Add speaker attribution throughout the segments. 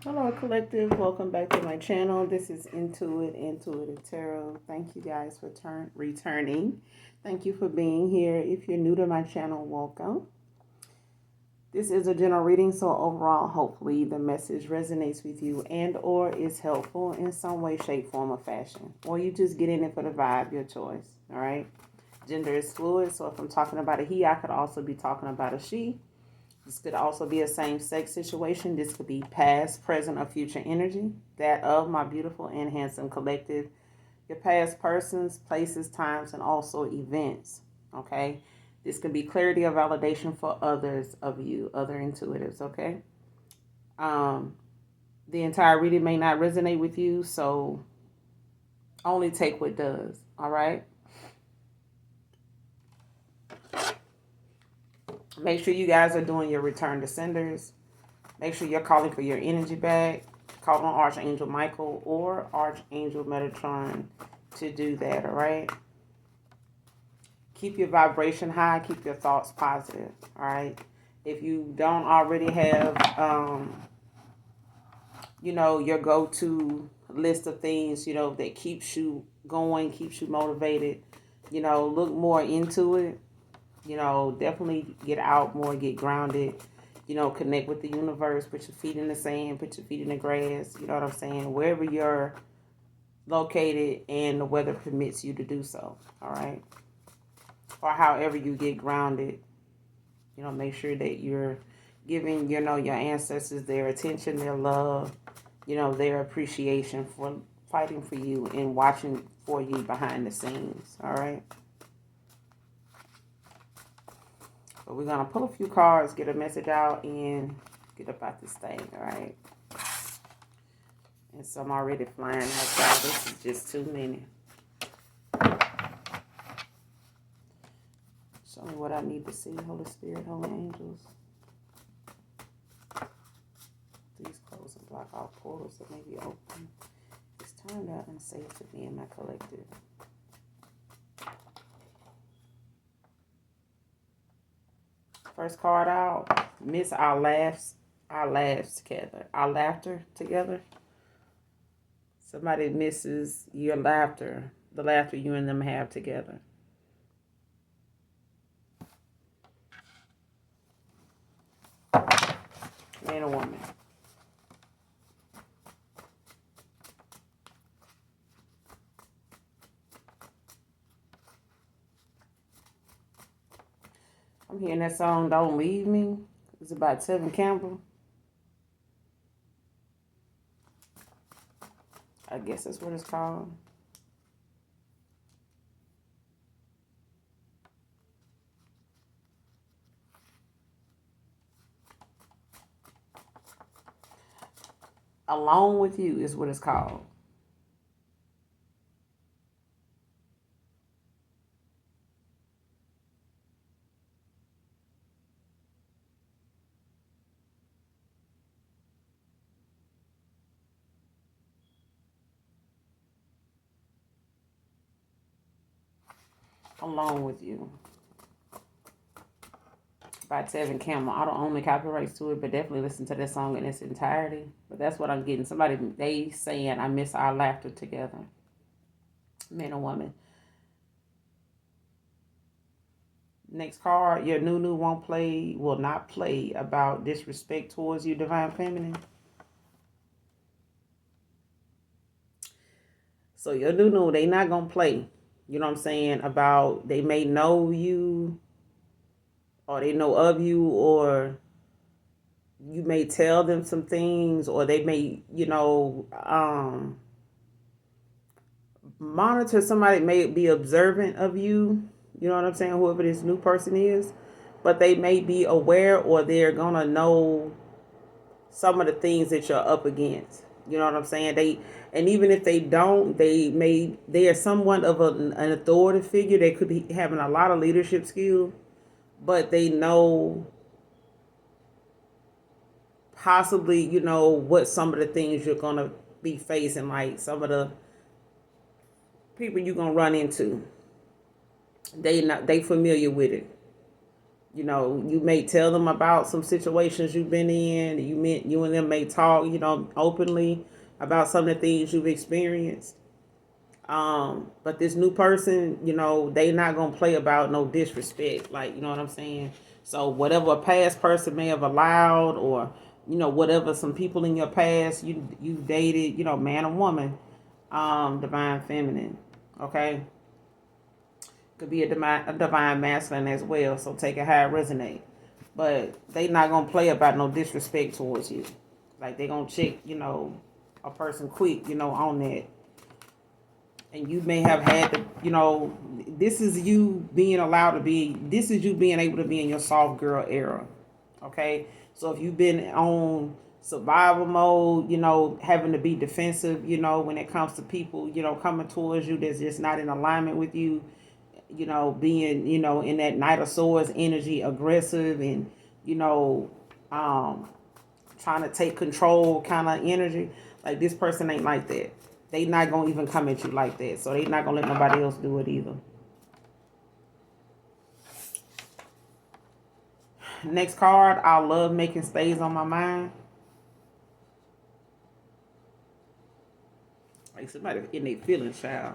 Speaker 1: Hello, collective. Welcome back to my channel. This is Intuitive Tarot. Thank you guys for returning. Thank you for being here. If you're new to my channel, welcome. This is a general reading, so overall, hopefully the message resonates with you and or is helpful in some way, shape, form, or fashion. Or you just get in it for the vibe, your choice. All right? Gender is fluid, so if I'm talking about a he, I could also be talking about a she. This could also be a same-sex situation. This could be past, present, or future energy. That of my beautiful and handsome collective. Your past persons, places, times, and also events. Okay? This could be clarity or validation for others of you, other intuitives. Okay? Um, the entire reading may not resonate with you, so only take what does. All right? Make sure you guys are doing your return to senders. Make sure you're calling for your energy back. Call on Archangel Michael or Archangel Metatron to do that, all right? Keep your vibration high. Keep your thoughts positive, all right? If you don't already have, your go-to list of things, that keeps you going, keeps you motivated, look more into it. Definitely get out more, get grounded. Connect with the universe, put your feet in the sand, put your feet in the grass, you know what I'm saying? Wherever you're located and the weather permits you to do so, all right? Or however you get grounded, make sure that you're giving, your ancestors their attention, their love, their appreciation for fighting for you and watching for you behind the scenes, all right? But we're going to pull a few cards, get a message out, and get up out this thing, all right? And some already flying outside. This is just too many. Show me what I need to see, Holy Spirit, Holy Angels. Please close and block all portals that may be open. It's turned out unsafe to be in my collective. First card out, miss our laughs together. Our laughter together. Somebody misses your laughter, the laughter you and them have together. Man or woman. I'm hearing that song, Don't Leave Me. It's about Tevin Campbell. I guess that's what it's called. Alone with You is what it's called. Alone with You by Tevin Campbell. I don't own the copyrights to it, but definitely listen to that song in its entirety. But that's what I'm getting. Somebody, they saying, I miss our laughter together. Man or woman. Next card, your Nunu will not play about disrespect towards you, Divine Feminine. So your Nunu, they not going to play. You know what I'm saying? About, they may know you, or they know of you, or you may tell them some things, or they may, monitor. Somebody may be observant of you. You know what I'm saying? Whoever this new person is. But they may be aware, or they're going to know some of the things that you're up against. You know what I'm saying? And even if they don't, they are somewhat of an authority figure. They could be having a lot of leadership skill, but they know possibly, what some of the things you're going to be facing, like some of the people you're going to run into. They familiar with it. You know, you may tell them about some situations you've been in. You and them may talk, openly about some of the things you've experienced. But this new person, they not gonna play about no disrespect. Like, you know what I'm saying? So whatever a past person may have allowed, or whatever some people in your past you dated, man or woman, divine feminine, okay, could be a divine masculine as well. So take it how it resonate. But they not gonna play about no disrespect towards you. Like they gonna check, a person quick, on that. And you may have had to, this is you being this is you being able to be in your soft girl era. Okay? So if you've been on survival mode, having to be defensive, when it comes to people, coming towards you that's just not in alignment with you, being, in that Knight of Swords energy, aggressive and, trying to take control kind of energy. Like this person ain't like that. They not gonna even come at you like that. So they not gonna let nobody else do it either. Next card, I love making stays on my mind. Like somebody in their feelings, child.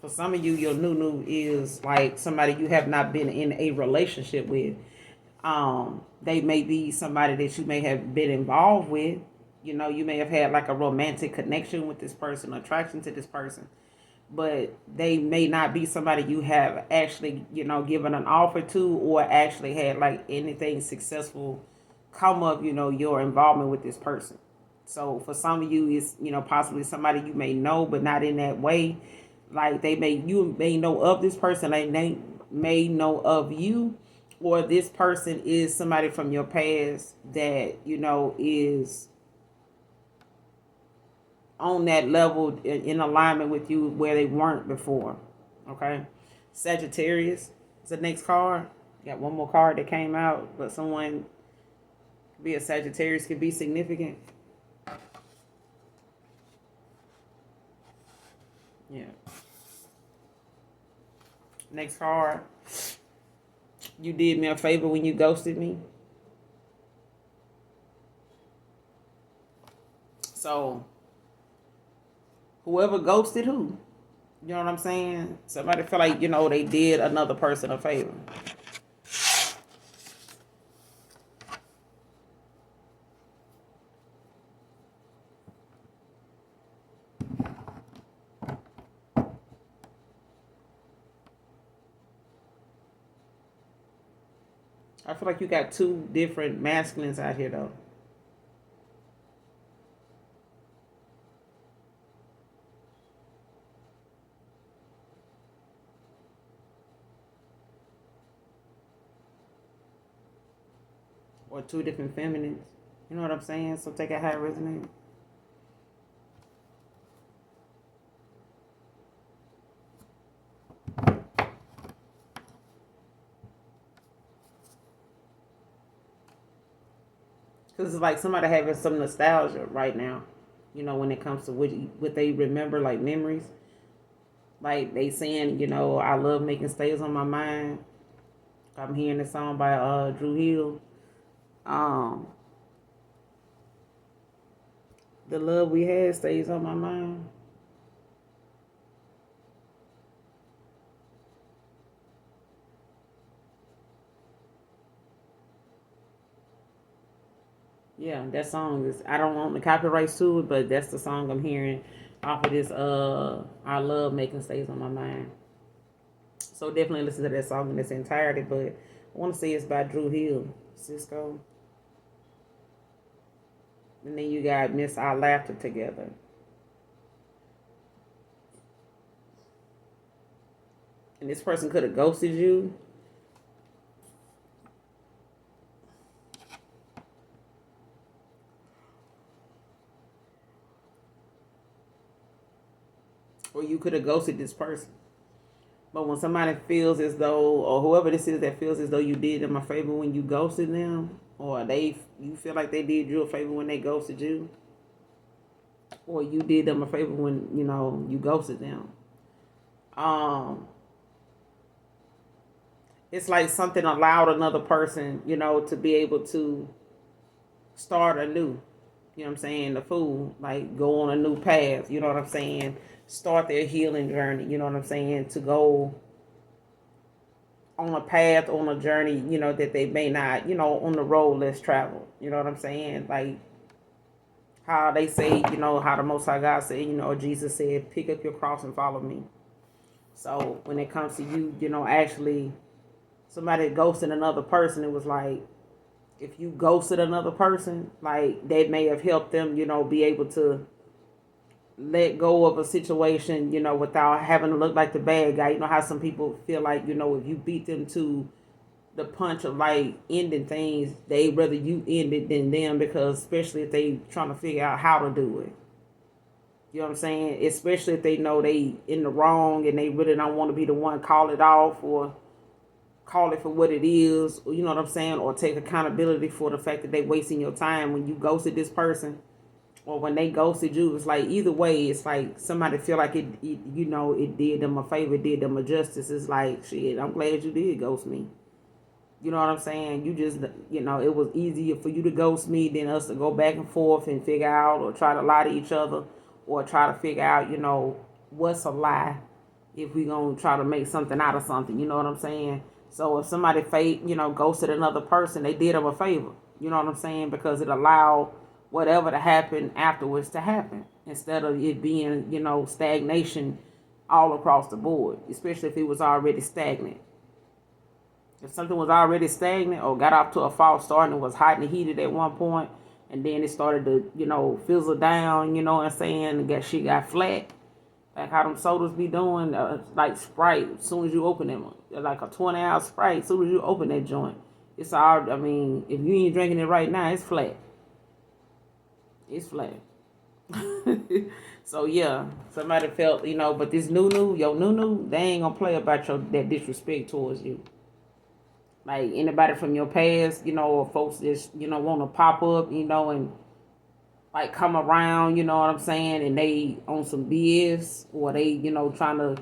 Speaker 1: For some of you, your new is like somebody you have not been in a relationship with. They may be somebody that you may have been involved with. You may have had like a romantic connection with this person, attraction to this person, but they may not be somebody you have actually, given an offer to, or actually had like anything successful come of, your involvement with this person. So for some of you, it's, possibly somebody you may know, but not in that way. Like you may know of this person, like they may know of you, or this person is somebody from your past that, is on that level in alignment with you where they weren't before. Okay. Sagittarius is the next card. Got one more card that came out, but someone be a Sagittarius could be significant. Yeah. Next card. You did me a favor when you ghosted me. So whoever ghosted who? You know what I'm saying? Somebody feel like, they did another person a favor. I feel like you got two different masculines out here, though. Or two different feminines. You know what I'm saying? So take it how it resonates. Because it's like somebody having some nostalgia right now, when it comes to what they remember, like memories. Like they saying, I love making stays on my mind. I'm hearing the song by Drew Hill. Um, the love we had stays on my mind. Yeah, that song is, I don't own the copyrights to it, but that's the song I'm hearing off of this I love making stays on my mind. So definitely listen to that song in its entirety, but I want to say it's by Drew Hill, Cisco. And then you got Miss Our Laughter Together. And this person could have ghosted you. Or you could have ghosted this person. But when somebody feels as though, or whoever this is that feels as though you did them a favor when you ghosted them, or you feel like they did you a favor when they ghosted you, or you did them a favor when, you know, you ghosted them. Um, it's like something allowed another person, you know, to be able to start anew. You know what I'm saying? The fool, like go on a new path. You know what I'm saying? Start their healing journey. You know what I'm saying? To go on a path, on a journey, you know, that they may not, you know, on the road less traveled. You know what I'm saying? Like how they say, you know, how the Most High God said, you know, Jesus said, pick up your cross and follow me. So when it comes to you, you know, actually somebody ghosting another person, it was like, if you ghosted another person, like that may have helped them, you know, be able to let go of a situation, you know, without having to look like the bad guy. You know how some people feel like, you know, if you beat them to the punch of like ending things, they rather you end it than them, because especially if they trying to figure out how to do it. You know what I'm saying? Especially if they know they in the wrong and they really don't want to be the one call it off or call it for what it is, or, you know what I'm saying, or take accountability for the fact that they wasting your time when you ghosted this person, or when they ghosted you. It's like either way, it's like somebody feel like it you know, it did them a favor, it did them a justice. It's like, shit, I'm glad you did ghost me. You know what I'm saying? You just, you know, it was easier for you to ghost me than us to go back and forth and figure out or try to lie to each other, or try to figure out, you know, what's a lie if we gonna try to make something out of something. You know what I'm saying? So if somebody you know, ghosted another person, they did them a favor. You know what I'm saying? Because it allowed whatever to happen afterwards to happen, instead of it being, you know, stagnation all across the board, especially if it was already stagnant. If something was already stagnant or got off to a false start and was hot and heated at one point, and then it started to, you know, fizzle down, you know what I'm saying, and shit got flat, like how them sodas be doing, like Sprite, as soon as you open them, like a 20-ounce Sprite, as soon as you open that joint, it's all, I mean, if you ain't drinking it right now, it's flat. It's flat. So yeah, somebody felt, you know, but this your new, they ain't gonna play about that disrespect towards you. Like anybody from your past, you know, or folks that, you know, want to pop up, you know, and like come around, you know what I'm saying, and they on some BS, or they, you know, trying to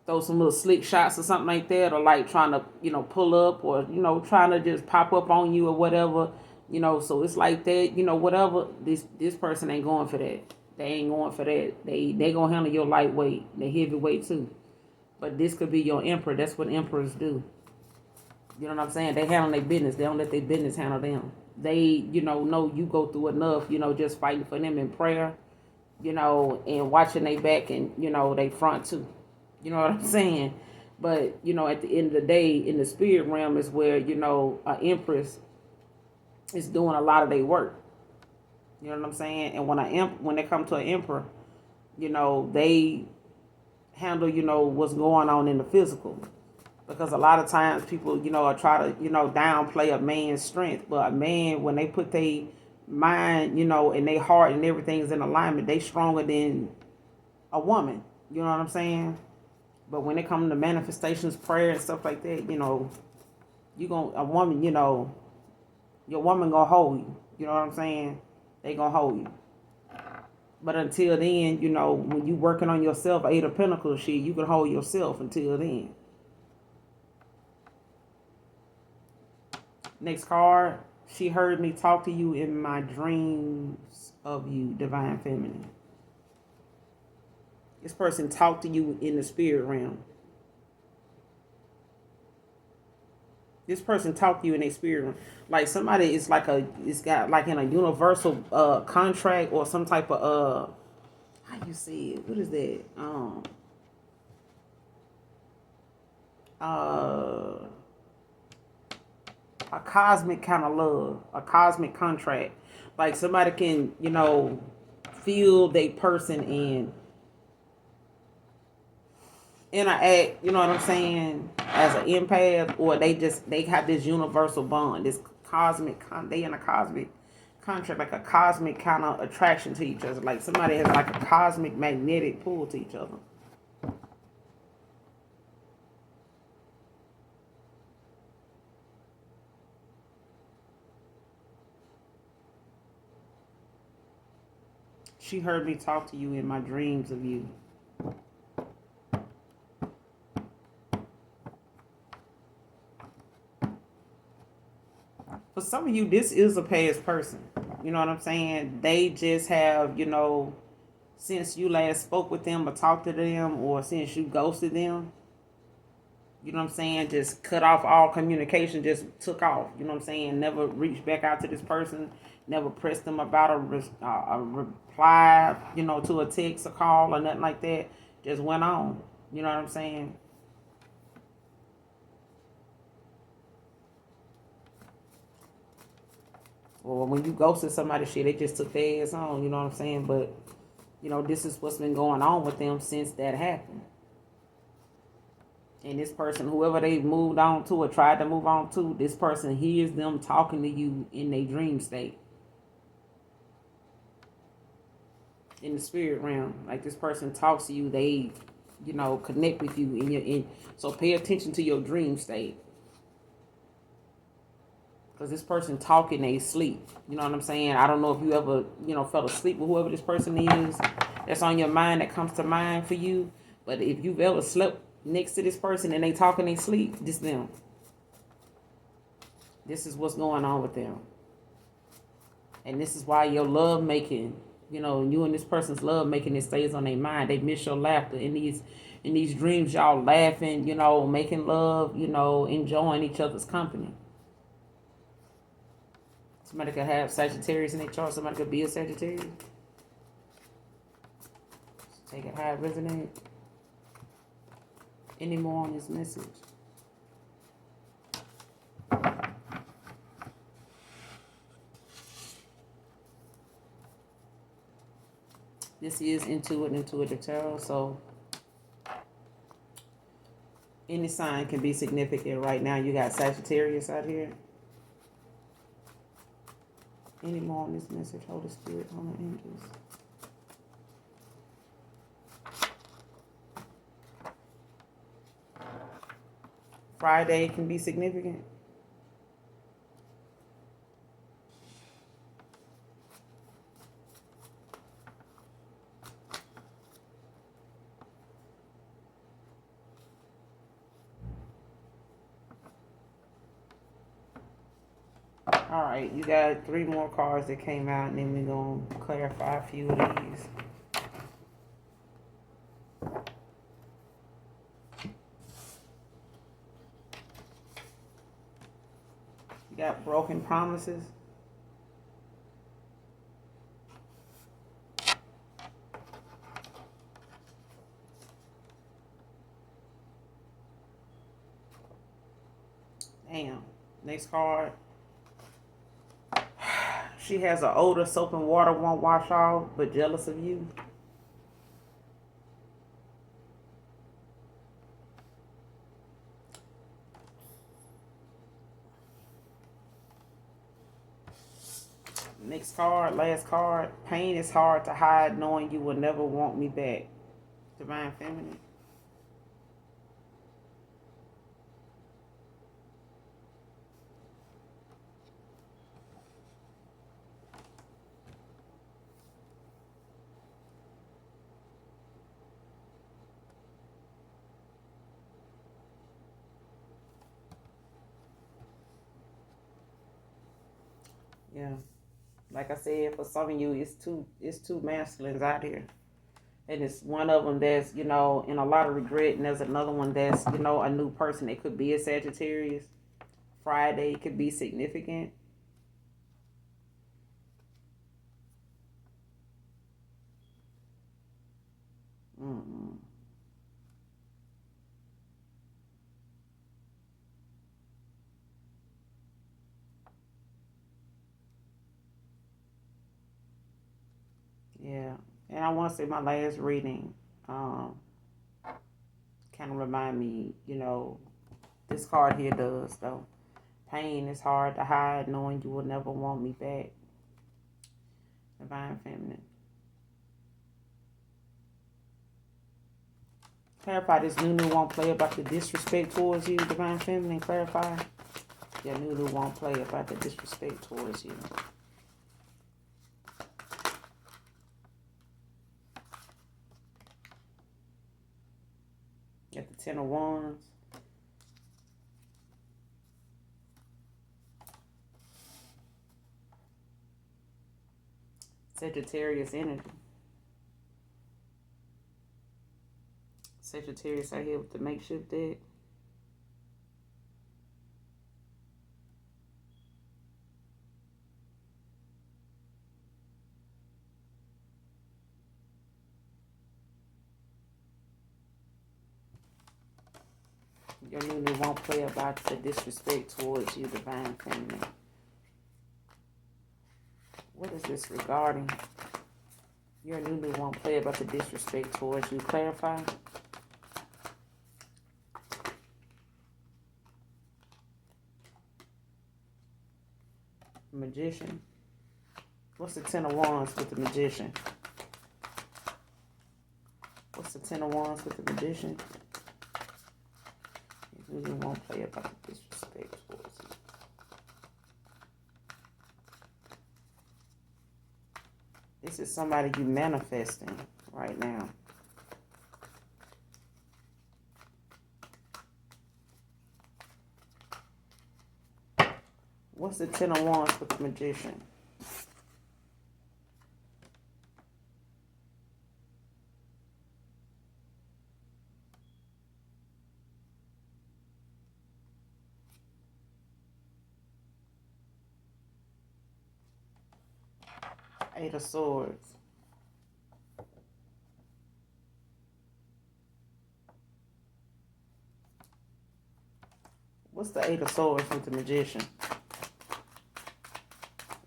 Speaker 1: throw some little slick shots or something like that, or like trying to, you know, pull up, or, you know, trying to just pop up on you or whatever, you know. So it's like that, you know, whatever. This person ain't going for that. They ain't going for that. They gonna handle your lightweight, the heavyweight too. But this could be your emperor. That's what emperors do. You know what I'm saying? They handle their business. They don't let their business handle them. They, you know you go through enough, you know, just fighting for them in prayer, you know, and watching they back and, you know, they front too. You know what I'm saying? But, you know, at the end of the day, in the spirit realm is where, you know, an empress is doing a lot of their work. You know what I'm saying? And when they come to an emperor, you know, they handle, you know, what's going on in the physical. Because a lot of times people, you know, are try to, you know, downplay a man's strength. But a man, when they put their mind, you know, and their heart and everything's in alignment, they stronger than a woman. You know what I'm saying? But when it comes to manifestations, prayer and stuff like that, you know, a woman, you know, your woman gonna hold you. You know what I'm saying? They gonna hold you. But until then, you know, when you working on yourself, Eight of Pentacles, shit, you can hold yourself until then. Next card. She heard me talk to you in my dreams of you, Divine Feminine. This person talked to you in the spirit realm. This person talked to you in a spirit realm. Like somebody is like it's got like in a universal contract or some type of how you say it? What is that? A cosmic kind of love, a cosmic contract. Like somebody can, you know, feel they person and interact, you know what I'm saying, as an empath, or they have this universal bond, this cosmic, they in a cosmic contract, like a cosmic kind of attraction to each other. Like somebody has like a cosmic magnetic pull to each other. She heard me talk to you in my dreams of you. For some of you, this is a past person. You know what I'm saying? They just have, since you last spoke with them or talked to them, or since you ghosted them, you know what I'm saying, just cut off all communication, just took off. You know what I'm saying? Never reached back out to this person, never pressed them about a reply, to a text, a call, or nothing like that. Just went on. You know what I'm saying? Or when you ghosted somebody, shit, they just took their ass on. You know what I'm saying? But, this is what's been going on with them since that happened. And this person, whoever they moved on to or tried to move on to, this person hears them talking to you in their dream state. In the spirit realm. Like this person talks to you, they, connect with you so pay attention to your dream state. Because this person talking, they sleep. You know what I'm saying? I don't know if you ever, fell asleep with whoever this person is that's on your mind, that comes to mind for you. But if you've ever slept next to this person and they talk and they sleep, this them. This is what's going on with them. And this is why your love making, you and this person's love making, it stays on their mind. They miss your laughter. In these dreams, y'all laughing, making love, enjoying each other's company. Somebody could have Sagittarius in their chart. Somebody could be a Sagittarius. Take it how it resonates. Any more on this message? This is intuitive tarot, so any sign can be significant. Right now, you got Sagittarius out here. Any more on this message? Holy Spirit, Holy Angels. Friday can be significant. All right, you got 3 more cards that came out, and then we're going to clarify a few of these. You got broken promises. Damn. Next card. She has an odor soap and water won't wash off, but jealous of you. Next card, last card. Pain is hard to hide knowing you will never want me back. Divine Feminine. Yeah. Like I said, for some of you, it's two masculines out here. And it's one of them that's, in a lot of regret. And there's another one that's, a new person. It could be a Sagittarius. Friday could be significant. Mm-mm. Yeah. And I want to say my last reading kind of remind me, this card here does, though. Pain is hard to hide knowing you will never want me back. Divine Feminine. Clarify this new won't play about the disrespect towards you, Divine Feminine. Clarify. Yeah, new won't play about the disrespect towards you. Ten of Wands. Sagittarius energy. Sagittarius out here with the makeshift deck. Your new won't play about the disrespect towards you, divine feminine. What is this regarding? Your new won't play about the disrespect towards you. Clarify. Magician. What's the Ten of Wands with the Magician? What's the Ten of Wands with the Magician? You really won't play about the disrespect towards you. This is somebody you manifesting right now. What's the Ten of Wands with the Magician? Eight of Swords. What's the Eight of Swords with the Magician?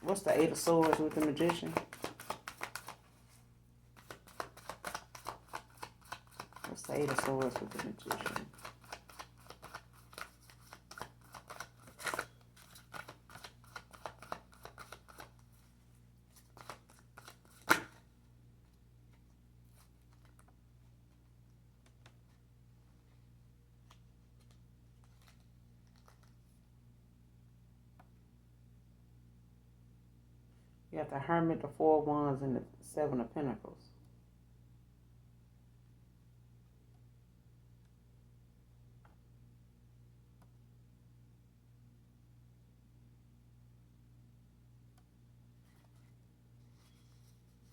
Speaker 1: What's the Eight of Swords with the Magician? What's the Eight of Swords with the Magician? You got the Hermit, the Four of Wands, and the Seven of Pentacles.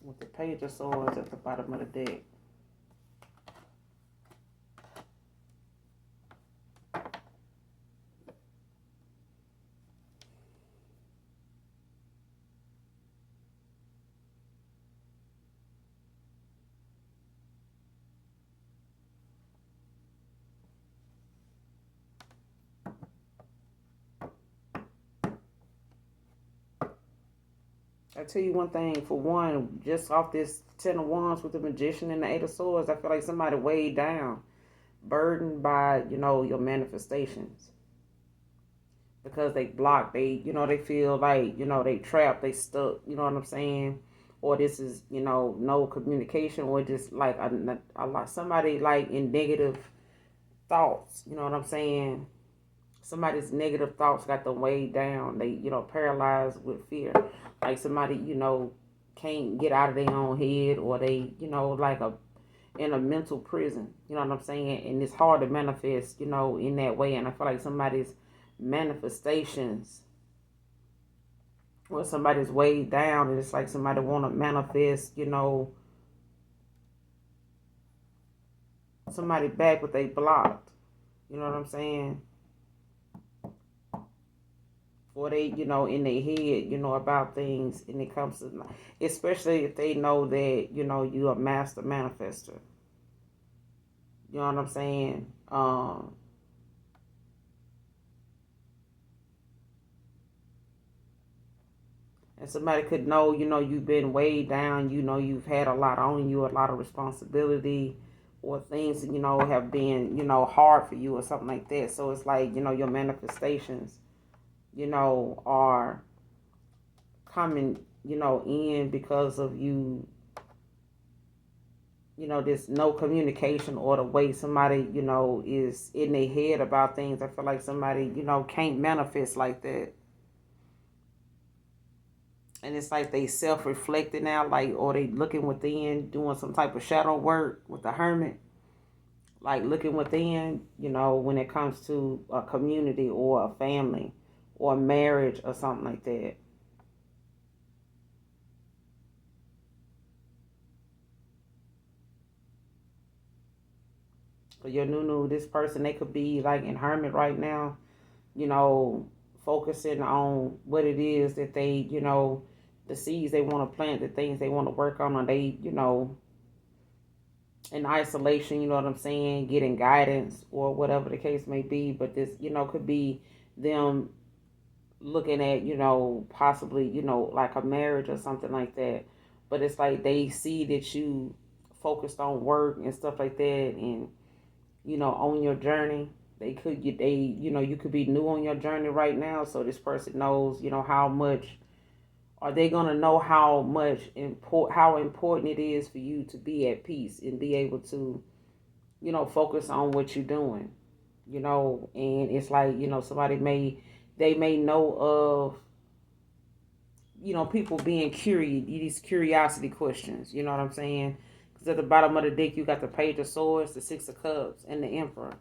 Speaker 1: With the Page of Swords at the bottom of the deck. I tell you one thing, for one, just off this Ten of Wands with the Magician and the Eight of Swords, I feel like somebody weighed down, burdened by, your manifestations. Because they blocked, they feel like, they trapped, they stuck, you know what I'm saying? Or this is, no communication, or just like somebody like in negative thoughts, you know what I'm saying? Somebody's negative thoughts got them weighed down. They, paralyzed with fear. Like somebody, can't get out of their own head, or they, like in a mental prison. You know what I'm saying? And it's hard to manifest, in that way. And I feel like somebody's manifestations, or somebody's weighed down, and it's like somebody want to manifest, somebody back, but they blocked. You know what I'm saying? Or they, in their head, about things, and it comes to, especially if they know that, you're a master manifester. You know what I'm saying? And somebody could know, you've been weighed down, you've had a lot on you, a lot of responsibility, or things, have been, hard for you or something like that. So it's like, your manifestations, are coming, in because of you, this no communication, or the way somebody, is in their head about things. I feel like somebody, can't manifest like that. And it's like they self-reflecting now, like, or they looking within, doing some type of shadow work with the Hermit. like looking within, when it comes to a community or a family or marriage or something like that. For your new, this person, they could be like in hermit right now, you know, focusing on what it is that they, the seeds they want to plant, the things they want to work on, or they, in isolation, you know what I'm saying, getting guidance or whatever the case may be. But this, could be them looking at, possibly, like a marriage or something like that. But it's like they see that you focused on work and stuff like that, and on your journey. You could be new on your journey right now. So this person knows, how much, are they gonna know how important it is for you to be at peace and be able to, focus on what you're doing, and it's like, they may know of, people being curious, these curiosity questions, you know what I'm saying? Because at the bottom of the deck, you got the Page of Swords, the Six of Cups, and the Emperor.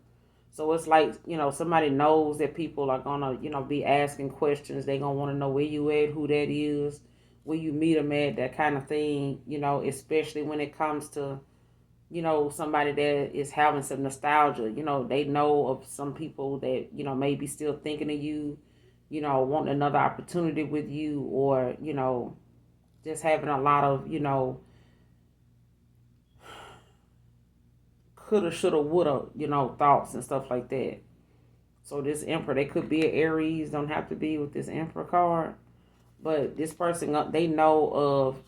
Speaker 1: So it's like, somebody knows that people are going to, be asking questions. They're going to want to know where you at, who that is, where you meet them at, that kind of thing, especially when it comes to, somebody that is having some nostalgia. They know of some people that, maybe still thinking of you, wanting another opportunity with you, or, just having a lot of, coulda, shoulda, woulda, thoughts and stuff like that. So this Emperor, they could be an Aries, don't have to be with this Emperor card. But this person, they know of,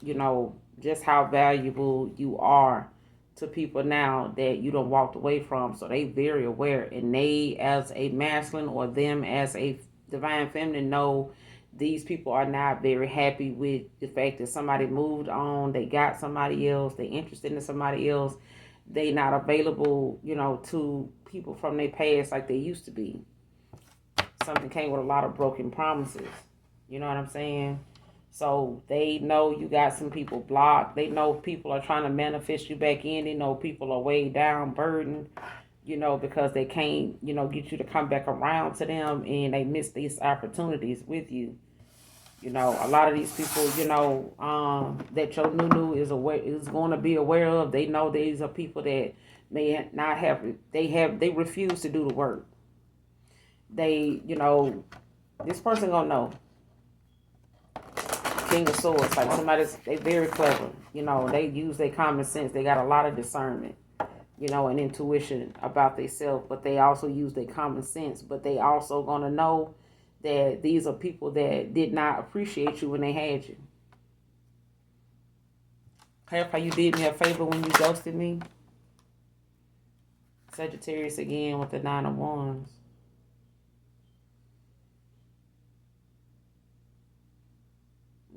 Speaker 1: just how valuable you are to people now that you don't walked away from. So they very aware. And they, as a masculine, or them as a divine feminine, know these people are not very happy with the fact that somebody moved on, they got somebody else, they interested in somebody else. They not available, to people from their past like they used to be. Something came with a lot of broken promises. You know what I'm saying? So they know you got some people blocked. They know people are trying to manifest you back in. They know people are way down, burdened, because they can't, get you to come back around to them, and they miss these opportunities with you. A lot of these people, that your new is going to be aware of. They know these are people that may not have. They refuse to do the work. They, this person gonna know. King of Swords, like they very clever. They use their common sense. They got a lot of discernment, and intuition about themselves, but they also use their common sense. But they also gonna know that these are people that did not appreciate you when they had you. How you did me a favor when you ghosted me. Sagittarius again with the Nine of Wands.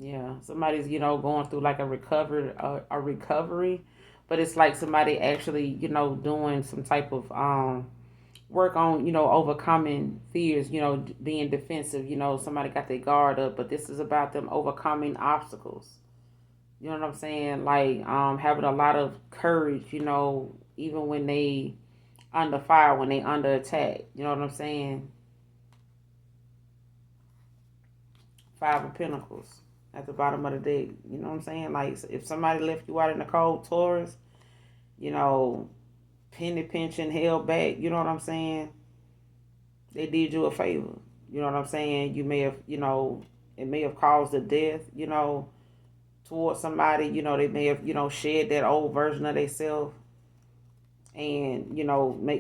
Speaker 1: Yeah, somebody's going through like a recovery, but it's like somebody actually doing some type of work on overcoming fears, being defensive. Somebody got their guard up, but this is about them overcoming obstacles. You know what I'm saying? Like having a lot of courage. Even when they under fire, when they under attack. You know what I'm saying? Five of Pentacles at the bottom of the deck. You know what I'm saying? Like if somebody left you out in the cold, Taurus, you know, penny pinching, held back. You know what I'm saying? They did you a favor. You know what I'm saying? You may have, it may have caused a death, towards somebody. They may have, shed that old version of themselves, and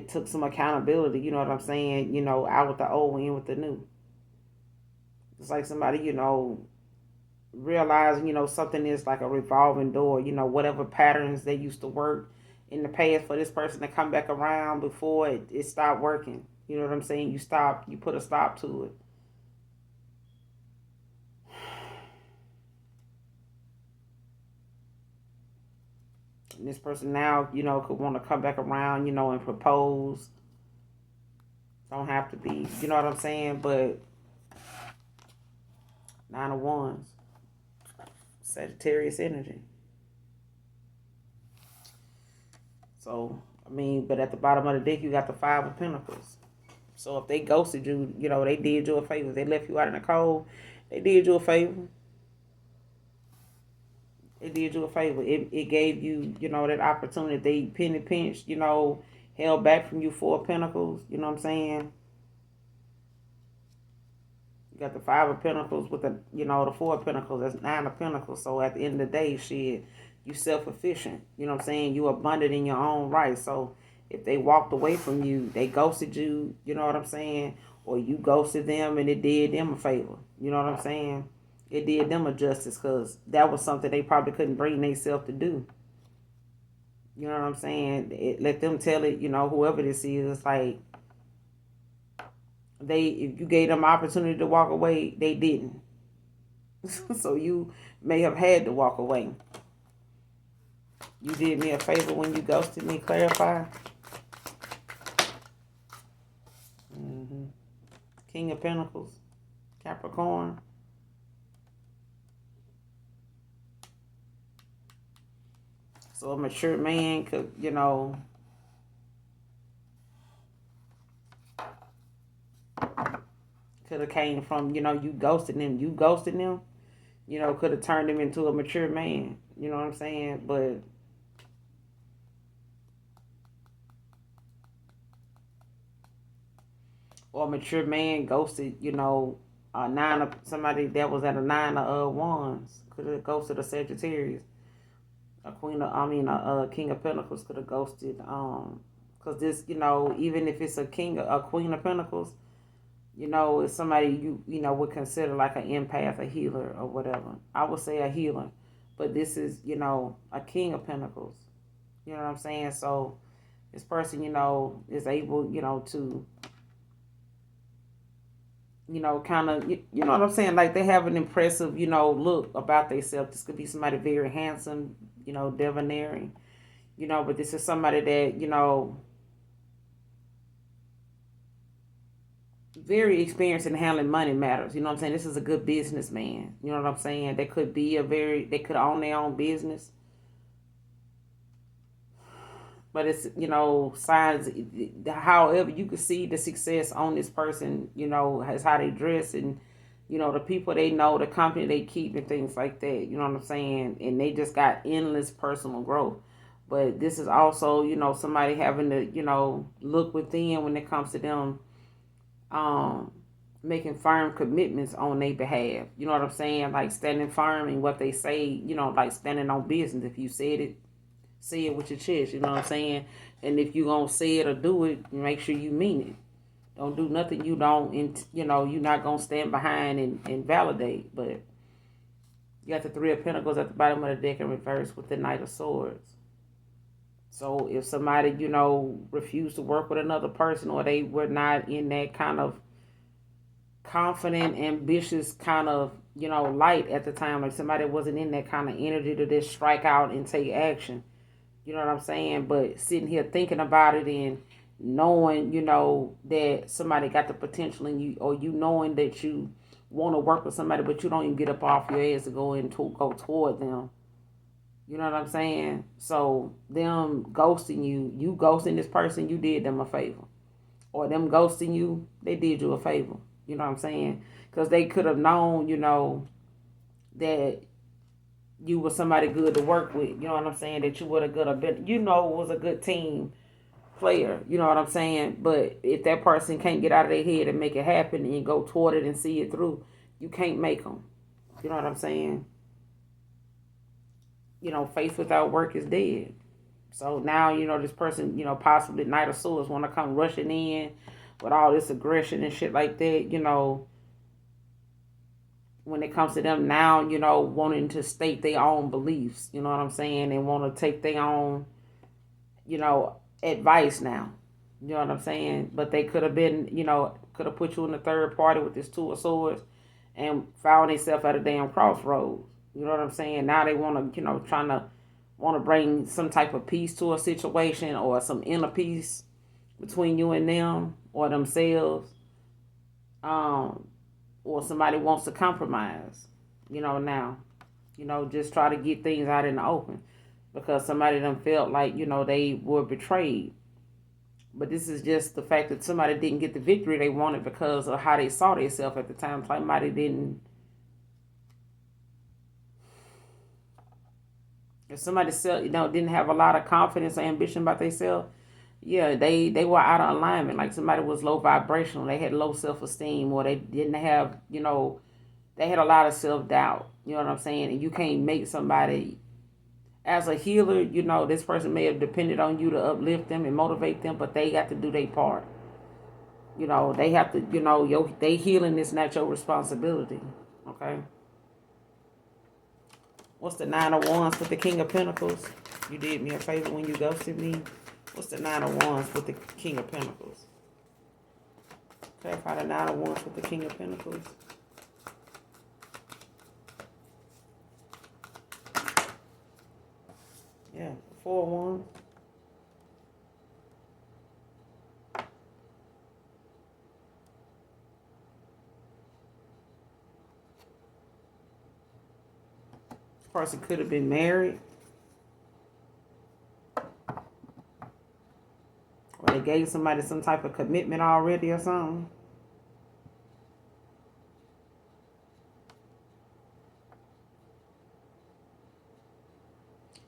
Speaker 1: took some accountability. You know what I'm saying? Out with the old, in with the new. It's like somebody, realizing, something is like a revolving door, whatever patterns they used to work in the past for this person to come back around before it stopped working. You know what I'm saying? You put a stop to it. And this person now, could want to come back around, and propose. Don't have to be, you know what I'm saying? But Nine of Wands, Sagittarius energy. So I mean, but at the bottom of the deck, you got the Five of Pentacles. So if they ghosted you, they did you a favor. They left you out in the cold. They did you a favor. It did you a favor. It gave you, that opportunity. They penny pinched, held back from you Four of Pentacles. You know what I'm saying? You got the Five of Pentacles with the Four of Pentacles. That's Nine of Pentacles. So at the end of the day, shit, you self-efficient. You know what I'm saying? You abundant in your own right. So if they walked away from you, they ghosted you, you know what I'm saying? Or you ghosted them and it did them a favor. You know what I'm saying? It did them a justice because that was something they probably couldn't bring themselves to do. You know what I'm saying? Let them tell it, whoever this is, like, if you gave them opportunity to walk away, they didn't. So you may have had to walk away. You did me a favor when you ghosted me. Clarify. King of Pentacles, Capricorn. So a mature man could, could have came from, you ghosted them. You ghosted them, could have turned him into a mature man. You know what I'm saying? But or a mature man ghosted, somebody that was at a Nine of Wands could have ghosted a Sagittarius. A King of Pentacles could have ghosted, because this, even if it's a Queen of Pentacles, it's somebody you would consider like an empath, a healer, or whatever. I would say a healer, but this is, a King of Pentacles. You know what I'm saying? So this person, is able, to, kind of, you know what I'm saying? Like they have an impressive, look about themselves. This could be somebody very handsome, debonair, but this is somebody that, very experienced in handling money matters. You know what I'm saying? This is a good businessman. You know what I'm saying? They could own their own business. But it's, signs, however, you can see the success on this person, as how they dress and, the people they know, the company they keep and things like that. You know what I'm saying? And they just got endless personal growth. But this is also, somebody having to, look within when it comes to them making firm commitments on their behalf. You know what I'm saying? Like standing firm in what they say, like standing on business. If you said it, say it with your chest, you know what I'm saying? And if you're going to say it or do it, make sure you mean it. Don't do nothing you don't, you're not going to stand behind and validate. But you got the Three of Pentacles at the bottom of the deck in reverse with the Knight of Swords. So if somebody, refused to work with another person or they were not in that kind of confident, ambitious kind of, light at the time, like somebody wasn't in that kind of energy to just strike out and take action. You know what I'm saying? But sitting here thinking about it and knowing, that somebody got the potential in you, or you knowing that you want to work with somebody, but you don't even get up off your ass to go go toward them. You know what I'm saying? So them ghosting you ghosting this person, you did them a favor. Or them ghosting you, they did you a favor. You know what I'm saying? Because they could have known, that you were somebody good to work with. You know what I'm saying? That you would have was a good team player. You know what I'm saying? But if that person can't get out of their head and make it happen and go toward it and see it through, you can't make them. You know what I'm saying? Faith without work is dead. So now, this person, possibly Knight of Swords want to come rushing in with all this aggression and shit like that, when it comes to them now, wanting to state their own beliefs, you know what I'm saying, and want to take their own, advice now. You know what I'm saying? But they could have been, could have put you in the third party with this Two of Swords and found themselves at a damn crossroads. You know what I'm saying? Now they want to, trying to want to bring some type of peace to a situation or some inner peace between you and them or themselves. Or somebody wants to compromise, now, just try to get things out in the open. because somebody of them felt like, they were betrayed. But this is just the fact that somebody didn't get the victory they wanted because of how they saw themselves at the time. Somebody didn't. If somebody didn't have a lot of confidence or ambition about themselves, yeah, they were out of alignment. Like somebody was low vibrational, they had low self esteem, or they didn't have, they had a lot of self doubt. You know what I'm saying? And you can't make somebody, as a healer, this person may have depended on you to uplift them and motivate them, but they got to do their part. They have to, they healing is not your responsibility. Okay. What's the Nine of Wands with the King of Pentacles? You did me a favor when you ghosted me. What's the Nine of Wands with the King of Pentacles? Clarify the Nine of Wands with the King of Pentacles. Yeah, Four of Wands. This person could have been married. Or they gave somebody some type of commitment already or something.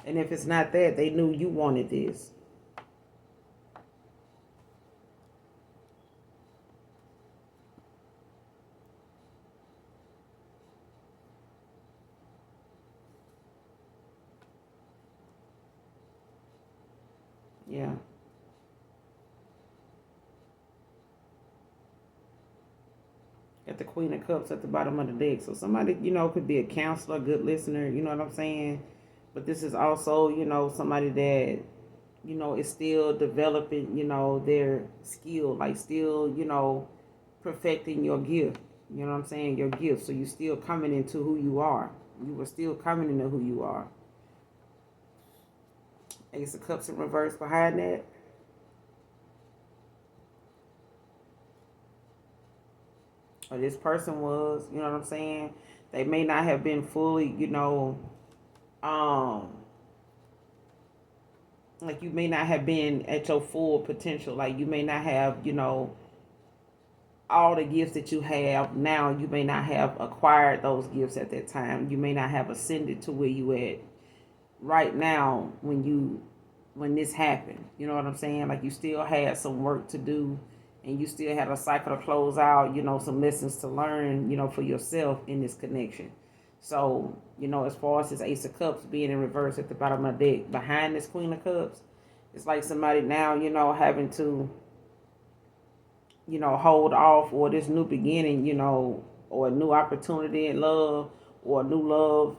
Speaker 1: And if it's not that, they knew you wanted this. Yeah. Got the Queen of Cups at the bottom of the deck. So somebody, could be a counselor, a good listener, you know what I'm saying? But this is also, somebody that, is still developing, their skill, like still, perfecting your gift. You know what I'm saying? Your gift. So you still coming into who you are. You were still coming into who you are. Ace of Cups in reverse behind that. Or this person was, you know what I'm saying? They may not have been fully, like you may not have been at your full potential. Like you may not have, all the gifts that you have now. You may not have acquired those gifts at that time. You may not have ascended to where you at right now when this happened. You know what I'm saying? Like you still had some work to do, and you still had a cycle to close out, some lessons to learn, for yourself in this connection. So, as far as this Ace of Cups being in reverse at the bottom of the deck, behind this Queen of Cups, it's like somebody now, having to, hold off, or this new beginning, or a new opportunity in love, or a new love,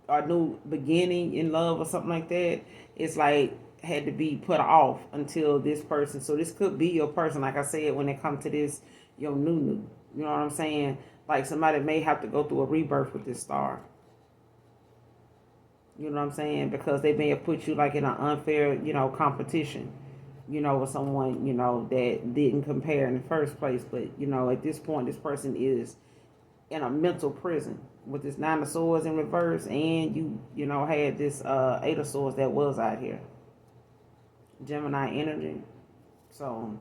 Speaker 1: or new beginning in love or something like that. It's like had to be put off until this person. So this could be your person, like I said, when it comes to this, your new. You know what I'm saying? Like somebody may have to go through a rebirth with this star. You know what I'm saying? Because they may have put you like in an unfair, competition, with someone, that didn't compare in the first place. But, at this point, this person is in a mental prison with this Nine of Swords in reverse, and you had this Eight of Swords that was out here. Gemini energy. So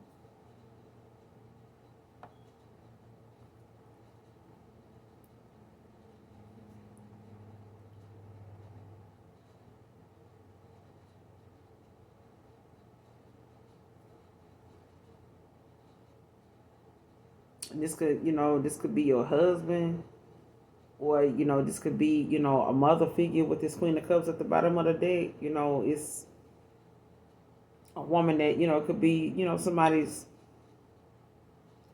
Speaker 1: this could be your husband, or this could be a mother figure with this Queen of Cups at the bottom of the deck. It's a woman that could be somebody's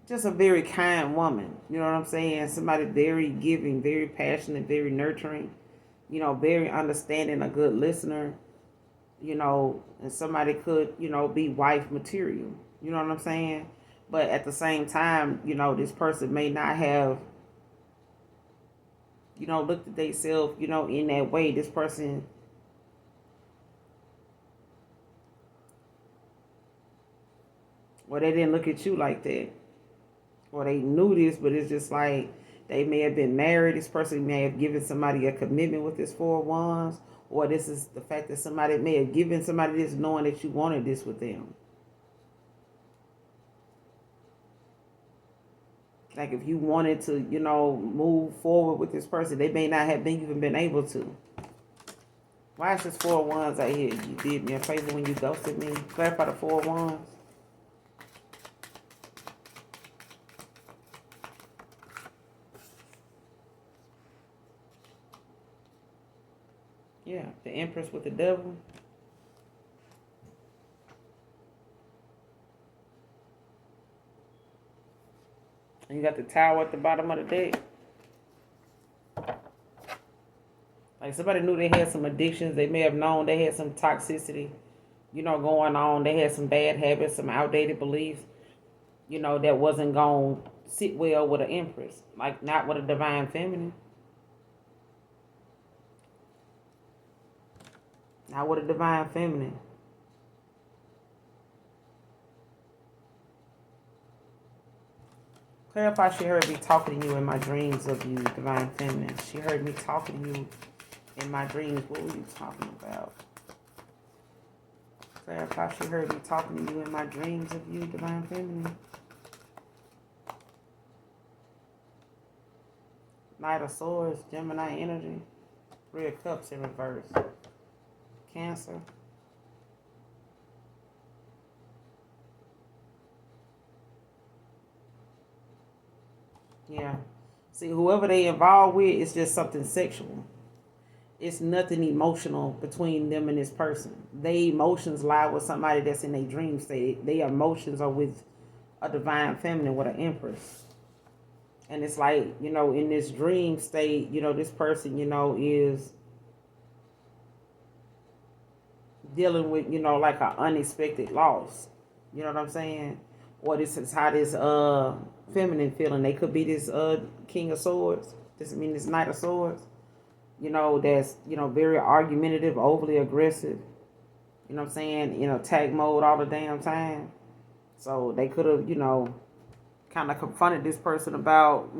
Speaker 1: just a very kind woman. You know what I'm saying? Somebody very giving, very passionate, very nurturing, very understanding, a good listener, and somebody could, be wife material. You know what I'm saying? But at the same time, this person may not have, looked at themselves, in that way. This person, well, they didn't look at you like that. Or they knew this, but it's just like They may have been married. This person may have given somebody a commitment with this Four of Wands. Or this is the fact that somebody may have given somebody this knowing that you wanted this with them. Like if you wanted to, move forward with this person, they may not have even been able to. Why is this Four of Wands out here? You did me a favor when you ghosted me. Clarify the Four of Wands. Yeah, the Empress with the Devil. And you got the Tower at the bottom of the deck. Like somebody knew they had some addictions. They may have known they had some toxicity, going on. They had some bad habits, some outdated beliefs, that wasn't going to sit well with an Empress. Like not with a Divine Feminine. Not with a Divine Feminine. Clarify, she heard me talking to you in my dreams of you, Divine Feminine. She heard me talking to you in my dreams. What were you talking about? Clarify, she heard me talking to you in my dreams of you, Divine Feminine. Knight of Swords, Gemini energy. Three of Cups in reverse. Cancer. Yeah. See, whoever they involved with is just something sexual. It's nothing emotional between them and this person. Their emotions lie with somebody that's in a dream state. Their emotions are with a Divine Feminine, with an Empress. And it's like, in this dream state, this person, is dealing with, like an unexpected loss. You know what I'm saying? Or this is how this feminine feeling. They could be this King of Swords. This Knight of Swords. That's, very argumentative, overly aggressive. You know what I'm saying? In attack mode all the damn time. So they could have, kind of confronted this person about,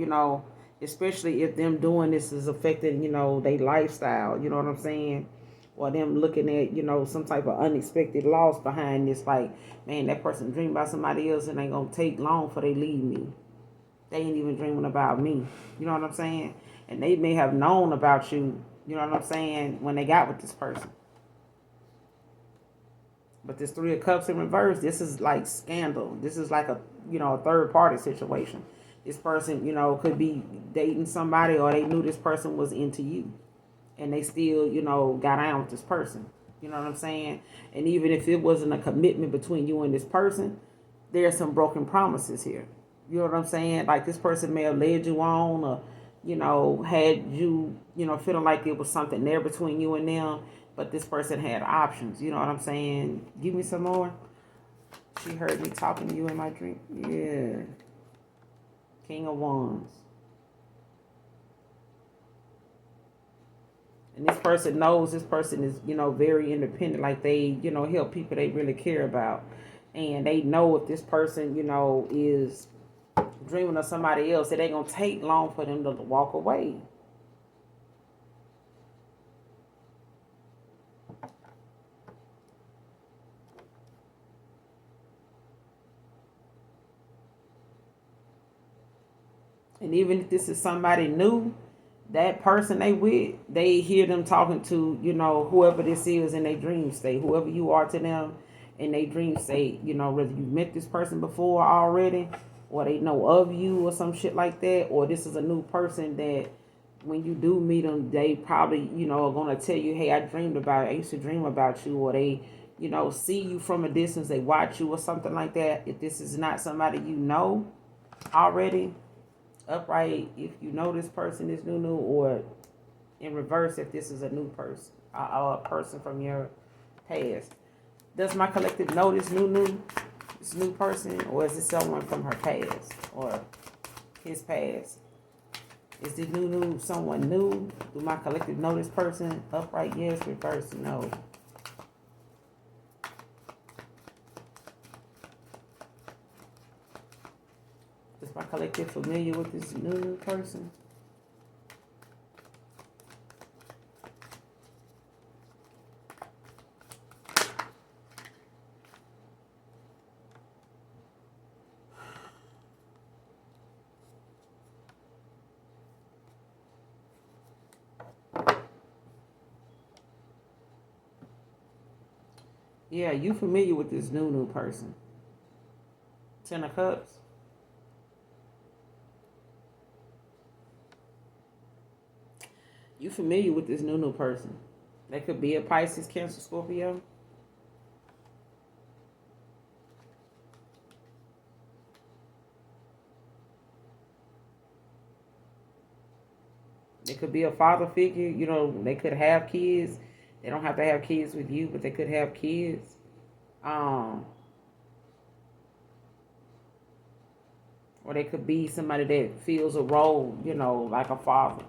Speaker 1: especially if them doing this is affecting, their lifestyle. You know what I'm saying? Or them looking at, some type of unexpected loss behind this. Like, man, that person dreamed about somebody else and ain't going to take long for they leave me. They ain't even dreaming about me. You know what I'm saying? And they may have known about you, you know what I'm saying, when they got with this person. But this Three of Cups in reverse, this is like scandal. This is like a, a third party situation. This person, could be dating somebody, or they knew this person was into you. And they still, got on with this person. You know what I'm saying? And even if it wasn't a commitment between you and this person, there's some broken promises here. You know what I'm saying? Like this person may have led you on, or, had you, feeling like it was something there between you and them. But this person had options. You know what I'm saying? Give me some more. She heard me talking to you in my dream. Yeah. King of Wands. And this person knows this person is, very independent. Like they, help people they really care about. And they know if this person, is dreaming of somebody else, it ain't going to take long for them to walk away. And even if this is somebody new, that person they hear them talking to, whoever this is in their dream state, whoever you are to them in their dream state, whether you met this person before already, or they know of you or some shit like that, or this is a new person that when you do meet them, they probably, are going to tell you, hey, I used to dream about you, or they, see you from a distance, they watch you or something like that. If this is not somebody you know already, upright, if you know this person is new, or in reverse, if this is a new person, a person from your past. Does my collective know this new person, or is it someone from her past or his past? Is this new someone new? Do my collective know this person? Upright, yes. Reverse, no. Is my collective familiar with this new person? Yeah, you familiar with this new person. Ten of Cups. You familiar with this new person. They could be a Pisces, Cancer, Scorpio. They could be a father figure. You know, they could have kids. They don't have to have kids with you, but they could have kids. Or they could be somebody that fills a role, you know, like a father.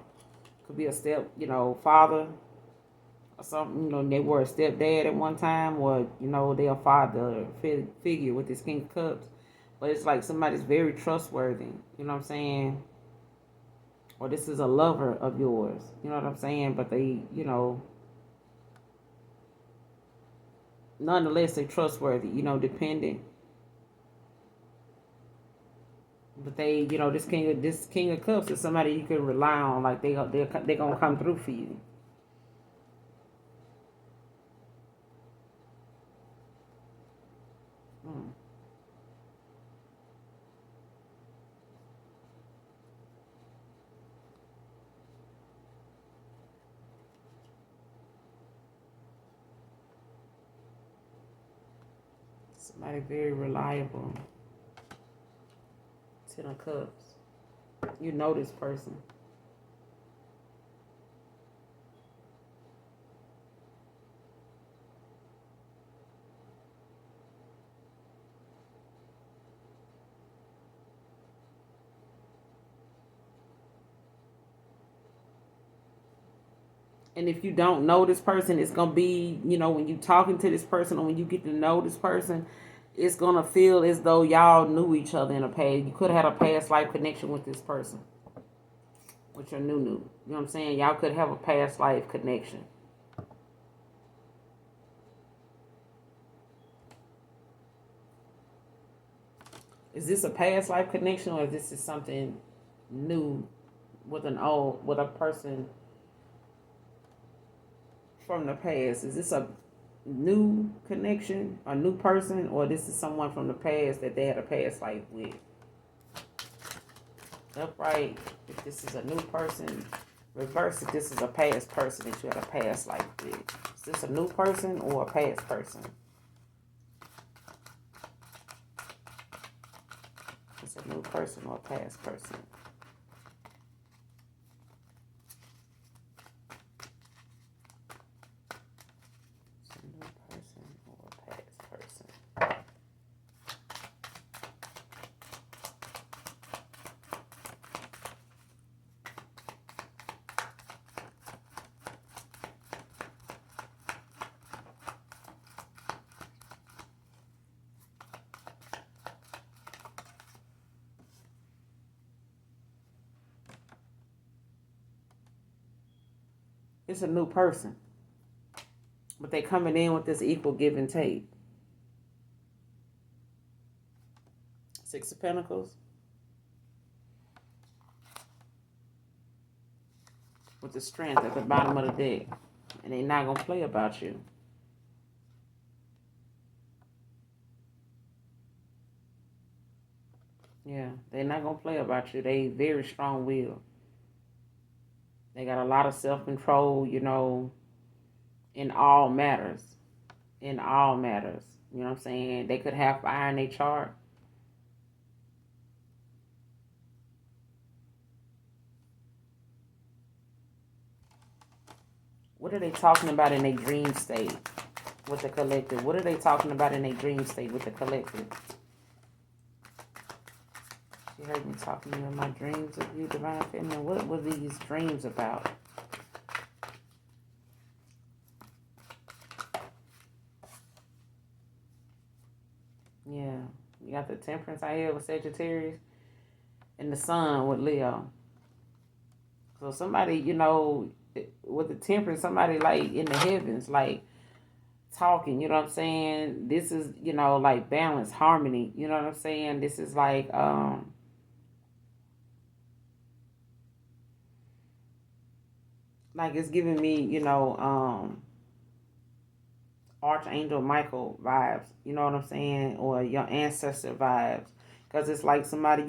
Speaker 1: Could be a step, you know, father or something. You know, they were a stepdad at one time, or you know, they're a father figure with this King of Cups. But it's like somebody's very trustworthy. You know what I'm saying? Or this is a lover of yours. You know what I'm saying? But they, you know, nonetheless, they're trustworthy. You know, dependent. But they, you know, this King of Cups is somebody you can rely on. Like they gonna come through for you. Hmm. Somebody very reliable. Ten of Cups. You know this person. And if you don't know this person, it's going to be, you know, when you talking to this person or when you get to know this person, it's going to feel as though y'all knew each other in a past. You could have had a past life connection with this person, with your new. You know what I'm saying? Y'all could have a past life connection. Is this a past life connection, or is this is something new with a person from the past? Is this a new connection, a new person, or this is someone from the past that they had a past life with? Upright, if this is a new person. Reverse, if this is a past person that you had a past life with. Is this a new person or a past person? It's a new person or a past person. It's a new person or a past person. It's a new person. But they coming in with this equal give and take. Six of Pentacles. With the strength at the bottom of the deck. And they not going to play about you. Yeah, they're not going to play about you. They very strong will. They got a lot of self-control, you know, in all matters. In all matters. You know what I'm saying? They could have fire in their chart. What are they talking about in their dream state with the collective? What are they talking about in their dream state with the collective? She heard me talking in my dreams of you, Divine Feminine. What were these dreams about? Yeah. You got the Temperance out here with Sagittarius. and the sun with Leo. So somebody, with the temperance, somebody like in the heavens, like talking, you know what I'm saying? This is, like balance, harmony, you know what I'm saying? This is like it's giving me, Archangel Michael vibes, you know what I'm saying? Or your ancestor vibes. Because it's like somebody,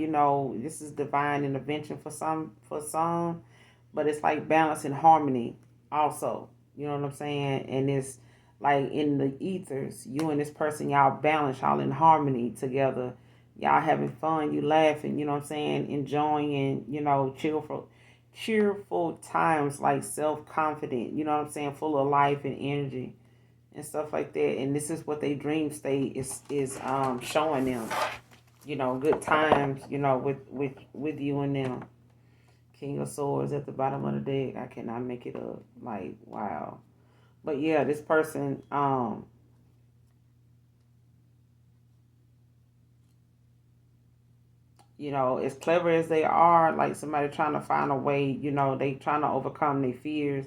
Speaker 1: this is divine intervention for some, but it's like balance and harmony also. You know what I'm saying? And it's like in the ethers, you and this person, y'all balance, y'all in harmony together. Y'all having fun, you laughing, you know what I'm saying? Enjoying and, cheerful times, like self-confident, you know what I'm saying? Full of life and energy and stuff like that. And this is what they dream state is showing them. Good times, with you and them. King of Swords at the bottom of the deck. I cannot make it up. Like, wow. But yeah, this person, as clever as they are, like somebody trying to find a way, they trying to overcome their fears,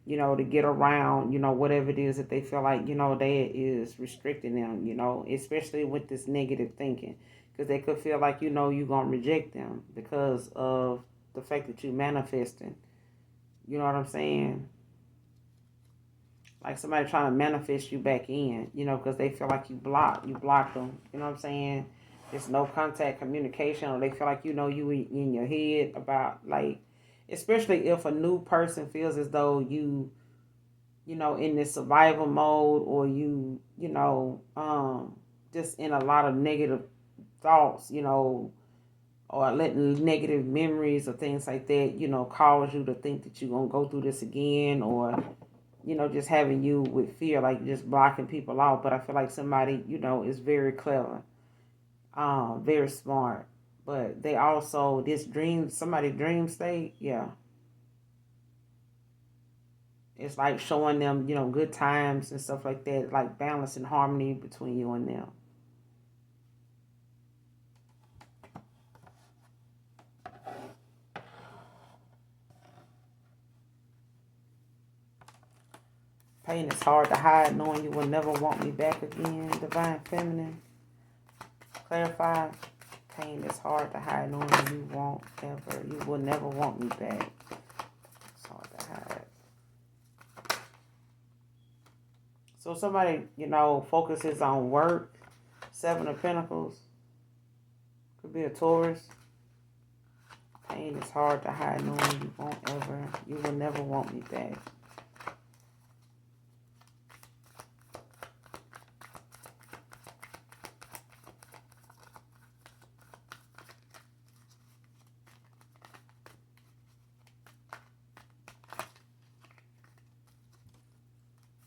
Speaker 1: to get around, whatever it is that they feel like, that is restricting them, especially with this negative thinking. Because they could feel like, you're going to reject them because of the fact that you manifesting. You know what I'm saying? Like somebody trying to manifest you back in, because they feel like you block them. You know what I'm saying? There's no contact communication, or they feel like you in your head about, like, especially if a new person feels as though in this survival mode, or just in a lot of negative thoughts, or letting negative memories or things like that, cause you to think that you're going to go through this again, or just having you with fear, like just blocking people out. But I feel like somebody, is very clever, very smart. But they also, somebody dream state, yeah. It's like showing them, good times and stuff like that, like balance and harmony between you and them. Pain is hard to hide, knowing you will never want me back again. Divine Feminine. Clarify. Pain is hard to hide, knowing you will never want me back. It's hard to hide. So somebody, focuses on work. Seven of Pentacles. Could be a Taurus. Pain is hard to hide, knowing you will never want me back.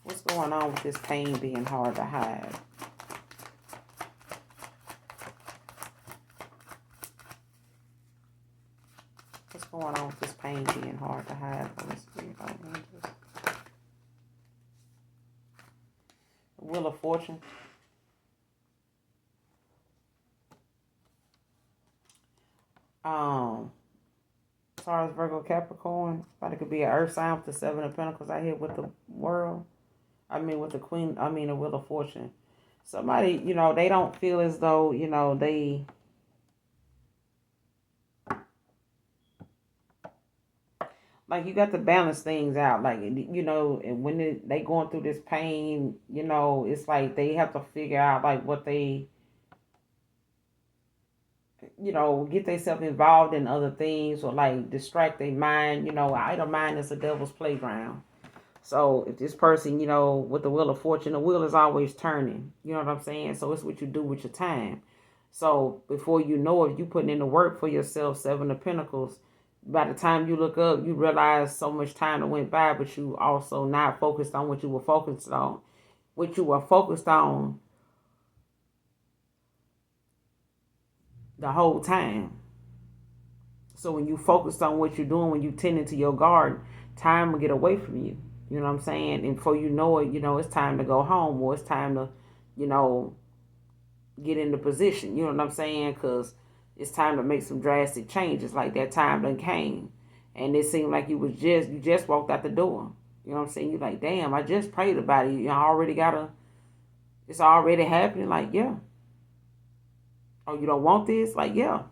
Speaker 1: What's going on with this pain being hard to hide? What's going on with this pain being hard to hide from the Spirit of Angels? The Wheel of Fortune. Taurus, Virgo, Capricorn. But it could be an earth sign with the Seven of Pentacles out here with the world. With the Queen, the Wheel of Fortune. Somebody, they don't feel as though, they... Like, you got to balance things out. Like, and when they going through this pain, it's like they have to figure out, like, what they... get themselves involved in other things, or, like, distract their mind. Idle mind is a devil's playground. So if this person, with the Wheel of Fortune, the wheel is always turning. You know what I'm saying? So it's what you do with your time. So before you know it, you putting in the work for yourself, Seven of Pentacles. By the time you look up, you realize so much time that went by, but you also not focused on what you were focused on. What you were focused on the whole time. So when you focused on what you're doing, when you tend to your garden, time will get away from you. You know what I'm saying? And before you know it, it's time to go home, or it's time to, get into position. You know what I'm saying? Because it's time to make some drastic changes. Like that time done came. And it seemed like you just walked out the door. You know what I'm saying? You're like, damn, I just prayed about it. It's already happening. Like, yeah. Oh, you don't want this? Like, yeah.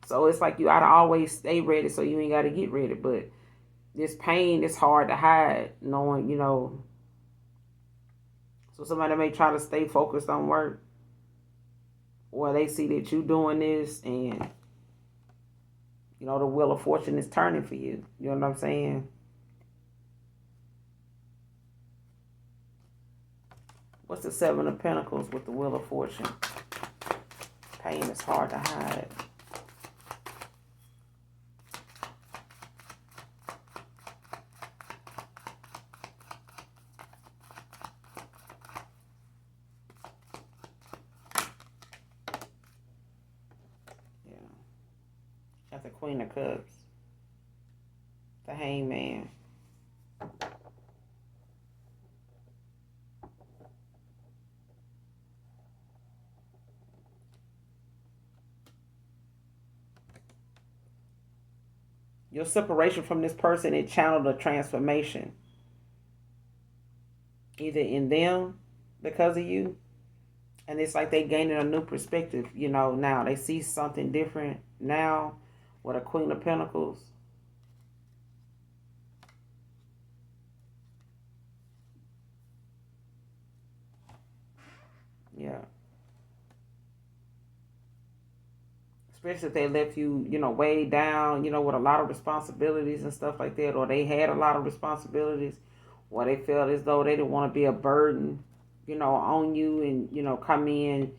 Speaker 1: So it's like you gotta always stay ready so you ain't gotta get ready. But this pain is hard to hide, knowing, so somebody may try to stay focused on work, or they see that you doing this and, the wheel of fortune is turning for you. You know what I'm saying? What's the Seven of Pentacles with the Wheel of Fortune? Pain is hard to hide. Yeah. Got the Queen of Cups. The Hangman. Your separation from this person, it channeled a transformation. Either in them because of you, and it's like they gaining a new perspective, now they see something different now with a Queen of Pentacles. Yeah. Especially if they left you, way down, with a lot of responsibilities and stuff like that, or they had a lot of responsibilities, or they felt as though they didn't want to be a burden, on you and, come in,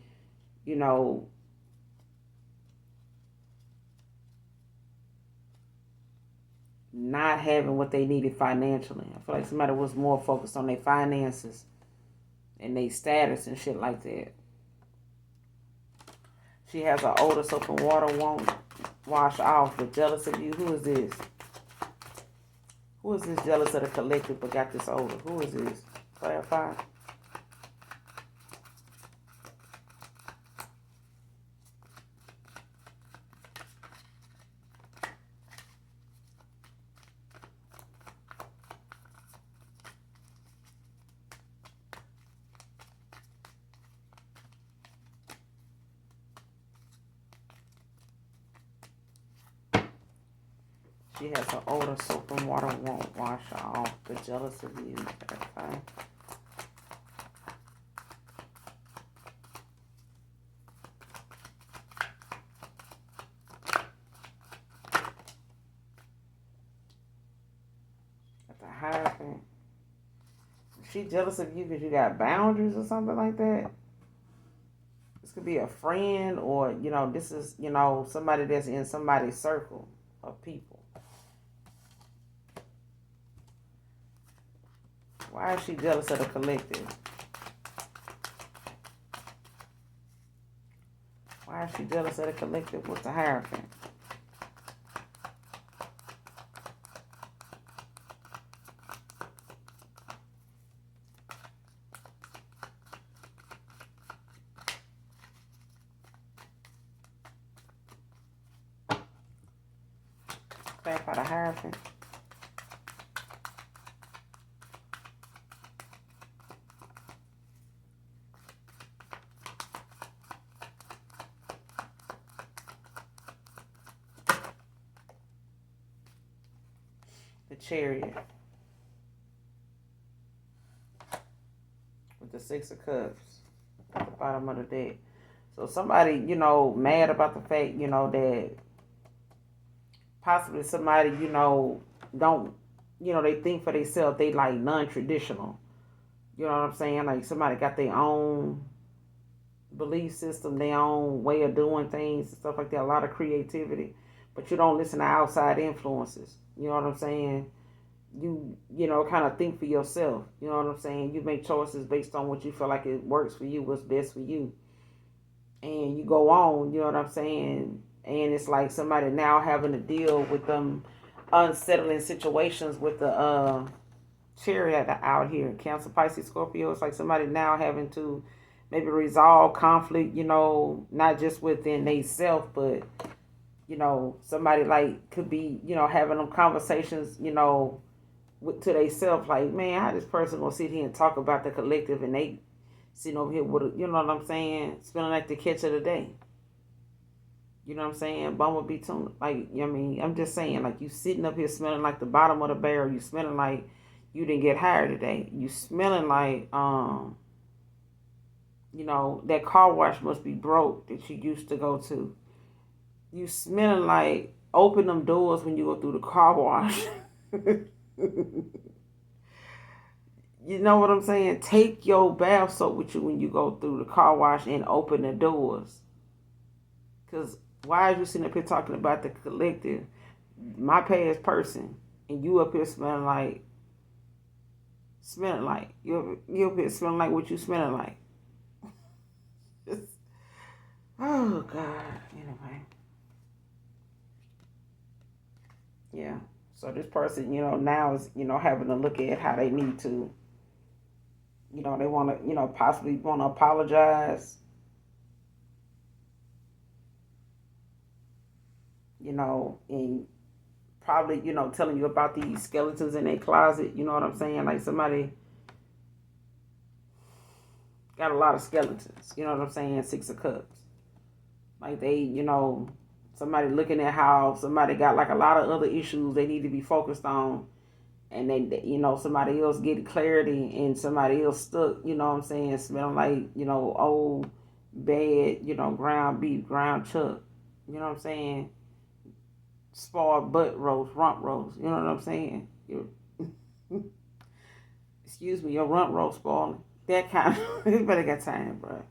Speaker 1: not having what they needed financially. I feel like somebody was more focused on their finances and their status and shit like that. She has an odor soap and water won't wash off. But jealous of you. Who is this? Who is this jealous of the collective but got this odor? Who is this? Clarify. She has an odor soap and water won't wash off. The jealous of you. Clarify. At the Hierophant. She jealous of you because you got boundaries or something like that. This could be a friend, or this is somebody that's in somebody's circle of people. Why is she jealous of the collective? Why is she jealous of the collective with the Hierophant? Clarify the Hierophant. The Chariot with the Six of Cups at the bottom of the deck. So somebody, mad about the fact, that possibly somebody, don't, they think for themselves, they like non-traditional. You know what I'm saying? Like somebody got their own belief system, their own way of doing things, and stuff like that. A lot of creativity, but you don't listen to outside influences. You know what I'm saying? You kind of think for yourself. You know what I'm saying? You make choices based on what you feel like it works for you, what's best for you, and you go on. You know what I'm saying? And it's like somebody now having to deal with them unsettling situations with the Chariot out here, Cancer, Pisces, Scorpio. It's like somebody now having to maybe resolve conflict, not just within they self, but somebody like could be, having them conversations, to themselves, like, man, how this person gonna sit here and talk about the collective and they sitting over here with a, you know what I'm saying, smelling like the catch of the day. You know what I'm saying? Bumblebee tuna. Like, I'm just saying, like, you sitting up here smelling like the bottom of the barrel. You smelling like you didn't get hired today. You smelling like, that car wash must be broke that you used to go to. You smelling like open them doors when you go through the car wash. You know what I'm saying? Take your bath soap with you when you go through the car wash and open the doors. Because why are you sitting up here talking about the collective, my past person, and you up here smelling like, you up here smelling like what you smelling like? Oh, God. Anyway. Yeah. So this person, now is, having to look at how they need to, they want to, possibly want to apologize, and probably, telling you about these skeletons in their closet. You know what I'm saying? Like somebody got a lot of skeletons. You know what I'm saying? Six of Cups. Like they, somebody looking at how somebody got like a lot of other issues they need to be focused on. And then, somebody else get clarity and somebody else stuck, you know what I'm saying? Smelling like, old, bad, ground beef, ground chuck. You know what I'm saying? Spoiled butt roast, rump roast. You know what I'm saying? Excuse me, your rump roast spoiling. That kind of, you better get time, bro.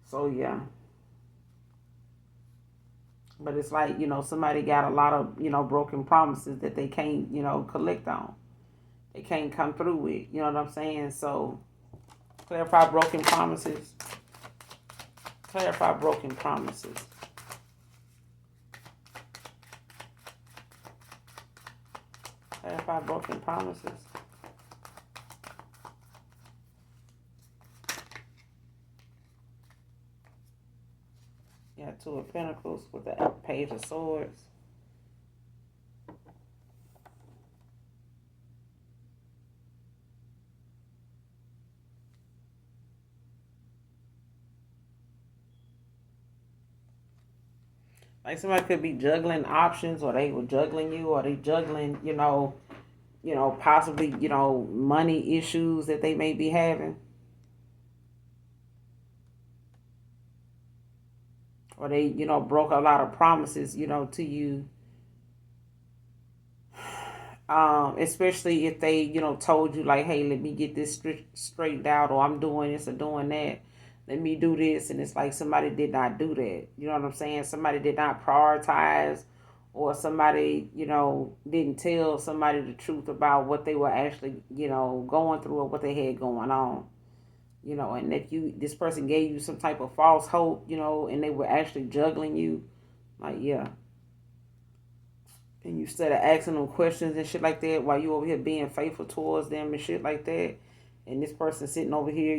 Speaker 1: So, yeah. But it's like, somebody got a lot of, broken promises that they can't, collect on. They can't come through with. You know what I'm saying? So, clarify broken promises. Clarify broken promises. Clarify broken promises. Yeah, Two of Pentacles with the Page of Swords. Like somebody could be juggling options, or they were juggling you, or they juggling, possibly, money issues that they may be having. Or they, broke a lot of promises, to you. Especially if they, told you like, hey, let me get this straightened out, or I'm doing this or doing that. Let me do this. And it's like somebody did not do that. You know what I'm saying? Somebody did not prioritize, or somebody, didn't tell somebody the truth about what they were actually, going through or what they had going on. And if this person gave you some type of false hope, and they were actually juggling you, like, yeah. And you started asking them questions and shit like that while you over here being faithful towards them and shit like that. And this person sitting over here,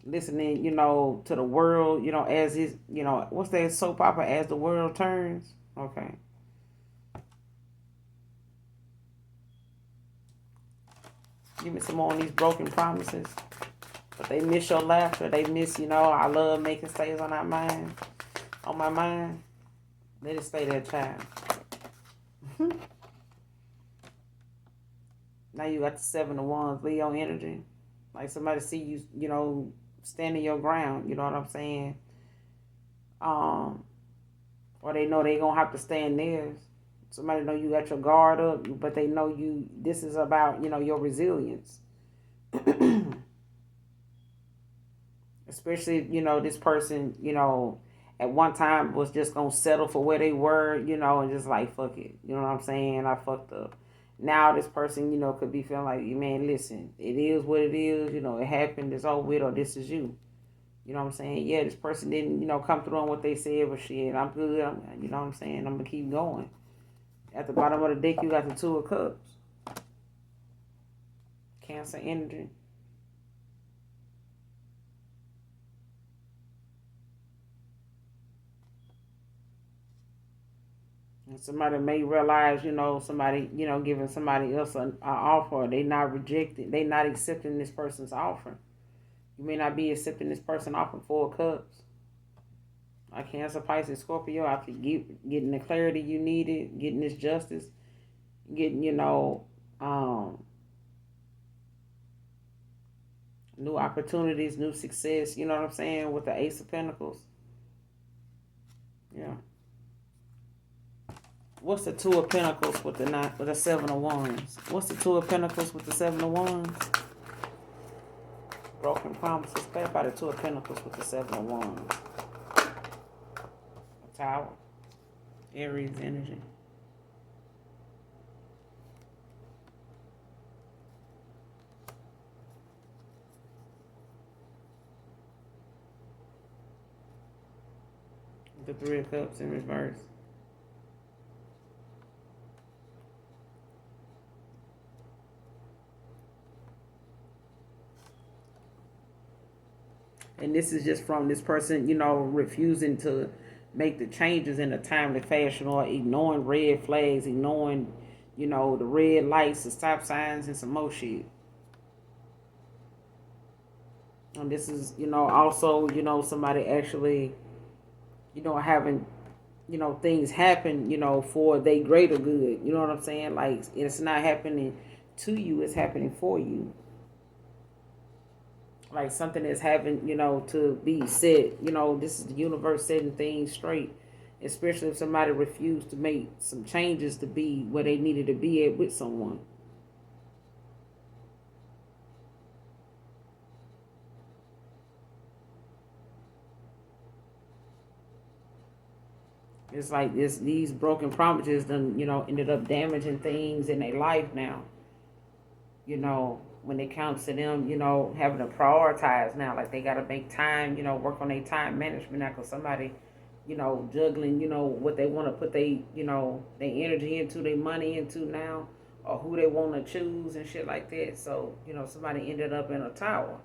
Speaker 1: listening, to the world, as is, what's that soap opera, As the World Turns? Okay. Give me some more on these broken promises. But they miss your laughter. They miss, I love making stays on our mind. On my mind. Let it stay there, child. Now you got the Seven of Wands, Leo energy. Like somebody see you, standing your ground. You know what I'm saying? Or they know they gonna have to stand theirs. Somebody know you got your guard up, but they know you. This is about your resilience. Especially this person at one time was just gonna settle for where they were, and just like fuck it. You know what I'm saying? I fucked up. Now this person, could be feeling like, man, listen, it is what it is. It happened. It's over with, or this is you. You know what I'm saying? Yeah, this person didn't, come through on what they said, but shit, I'm good. You know what I'm saying? I'm gonna keep going. At the bottom of the deck, you got the Two of Cups. Cancer energy. Somebody may realize, somebody, giving somebody else an offer. They not rejecting. They not accepting this person's offer. You may not be accepting this person offer 4 cups. Like Cancer, Pisces, Scorpio, after getting the clarity you needed, getting this justice, getting, new opportunities, new success, you know what I'm saying, with the Ace of Pentacles. Yeah. What's the Two of Pentacles with the Seven of Wands? What's the Two of Pentacles with the Seven of Wands? Broken promises. Clarify the Two of Pentacles with the Seven of Wands. A Tower. Aries energy. The Three of Cups in reverse. And this is just from this person, refusing to make the changes in a timely fashion, or ignoring red flags, ignoring, the red lights, the stop signs, and some more shit. And this is, also, somebody actually, having, things happen, for they greater good. You know what I'm saying? Like, it's not happening to you, it's happening for you. Like something that's having, to be set. This is the universe setting things straight. Especially if somebody refused to make some changes to be where they needed to be at with someone. It's like these broken promises done, ended up damaging things in their life now. When it comes to them, having to prioritize now, like they got to make time, work on their time management now, because somebody, juggling, what they want to put their energy into, their money into now, or who they want to choose and shit like that. So, somebody ended up in a tower.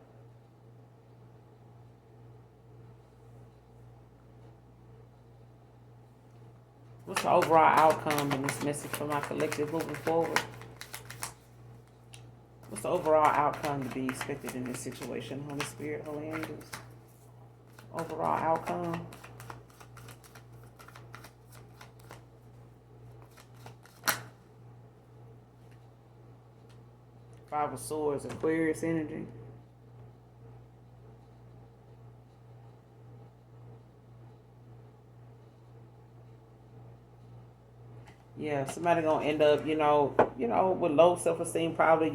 Speaker 1: What's the overall outcome in this message for my collective moving forward? What's the overall outcome to be expected in this situation? Holy Spirit, Holy Angels. Overall outcome. Five of Swords, Aquarius energy. Yeah, somebody gonna end up, with low self-esteem, probably,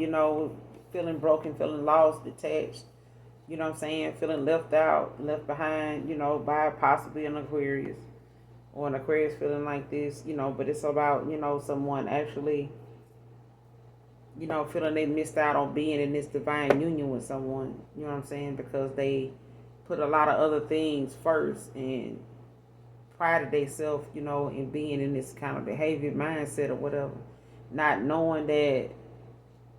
Speaker 1: feeling broken, feeling lost, detached, you know what I'm saying, feeling left out, left behind, by possibly an Aquarius, or an Aquarius feeling like this, but it's about, someone actually, feeling they missed out on being in this divine union with someone, you know what I'm saying, because they put a lot of other things first and prided themselves, in being in this kind of behavior, mindset, or whatever, not knowing that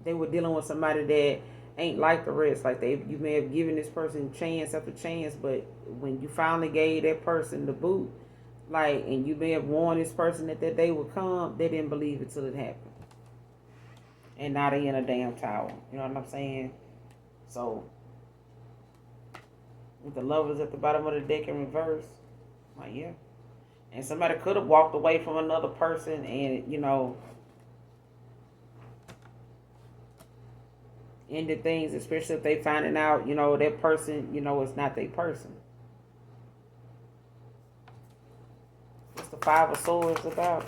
Speaker 1: they were dealing with somebody that ain't like the rest. Like you may have given this person chance after chance, but when you finally gave that person the boot, like, and you may have warned this person that day would come, they didn't believe it till it happened. And now they in a damn tower. You know what I'm saying? So, with the Lovers at the bottom of the deck in reverse, like, yeah. And somebody could have walked away from another person and, ended things, especially if they finding out, that person, is not their person. What's the Five of Swords about?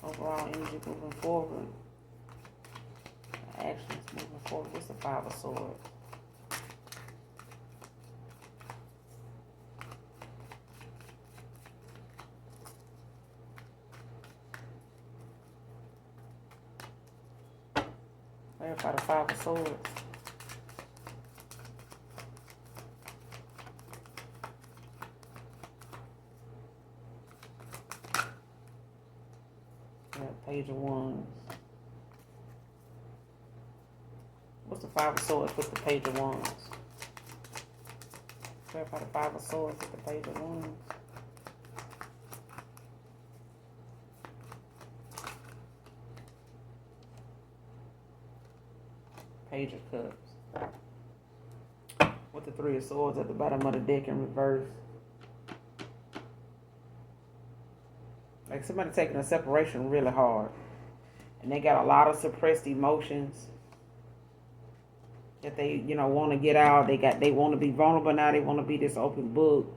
Speaker 1: Overall energy moving forward. Actions moving forward. What's the Five of Swords? Clarify the Five of Swords. Yeah, Page of Wands. What's the Five of Swords with the Page of Wands? Clarify the Five of Swords with the Page of Wands. Page of Cups. With the Three of Swords at the bottom of the deck in reverse. Like somebody taking a separation really hard. And they got a lot of suppressed emotions that they, want to get out. They want to be vulnerable now. They want to be this open book.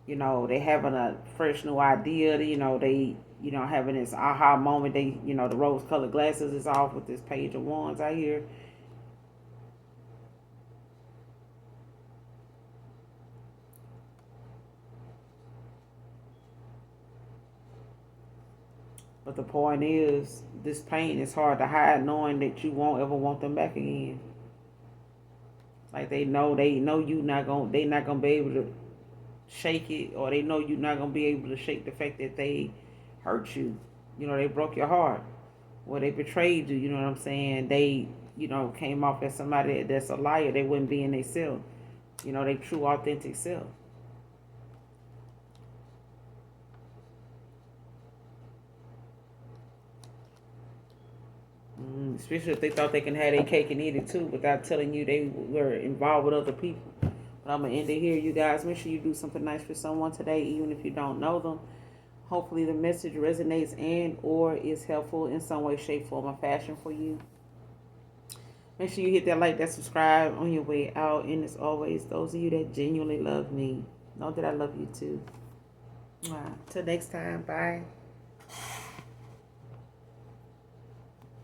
Speaker 1: They having a fresh new idea. They, having this aha moment. They, the rose-colored glasses is off with this Page of Wands out here. But the point is, this pain is hard to hide, knowing that you won't ever want them back again. Like they know they're not gonna be able to shake it, or they know you're not gonna be able to shake the fact that they hurt you. They broke your heart, or they betrayed you. You know what I'm saying? They, came off as somebody that's a liar. They wouldn't be in themselves. They true authentic self. Especially if they thought they can have their cake and eat it too without telling you they were involved with other people. But I'm going to end it here, you guys. Make sure you do something nice for someone today, even if you don't know them. Hopefully the message resonates and or is helpful in some way, shape, form, or fashion for you. Make sure you hit that like, that subscribe on your way out. And as always, those of you that genuinely love me, know that I love you too. Till next time. Bye.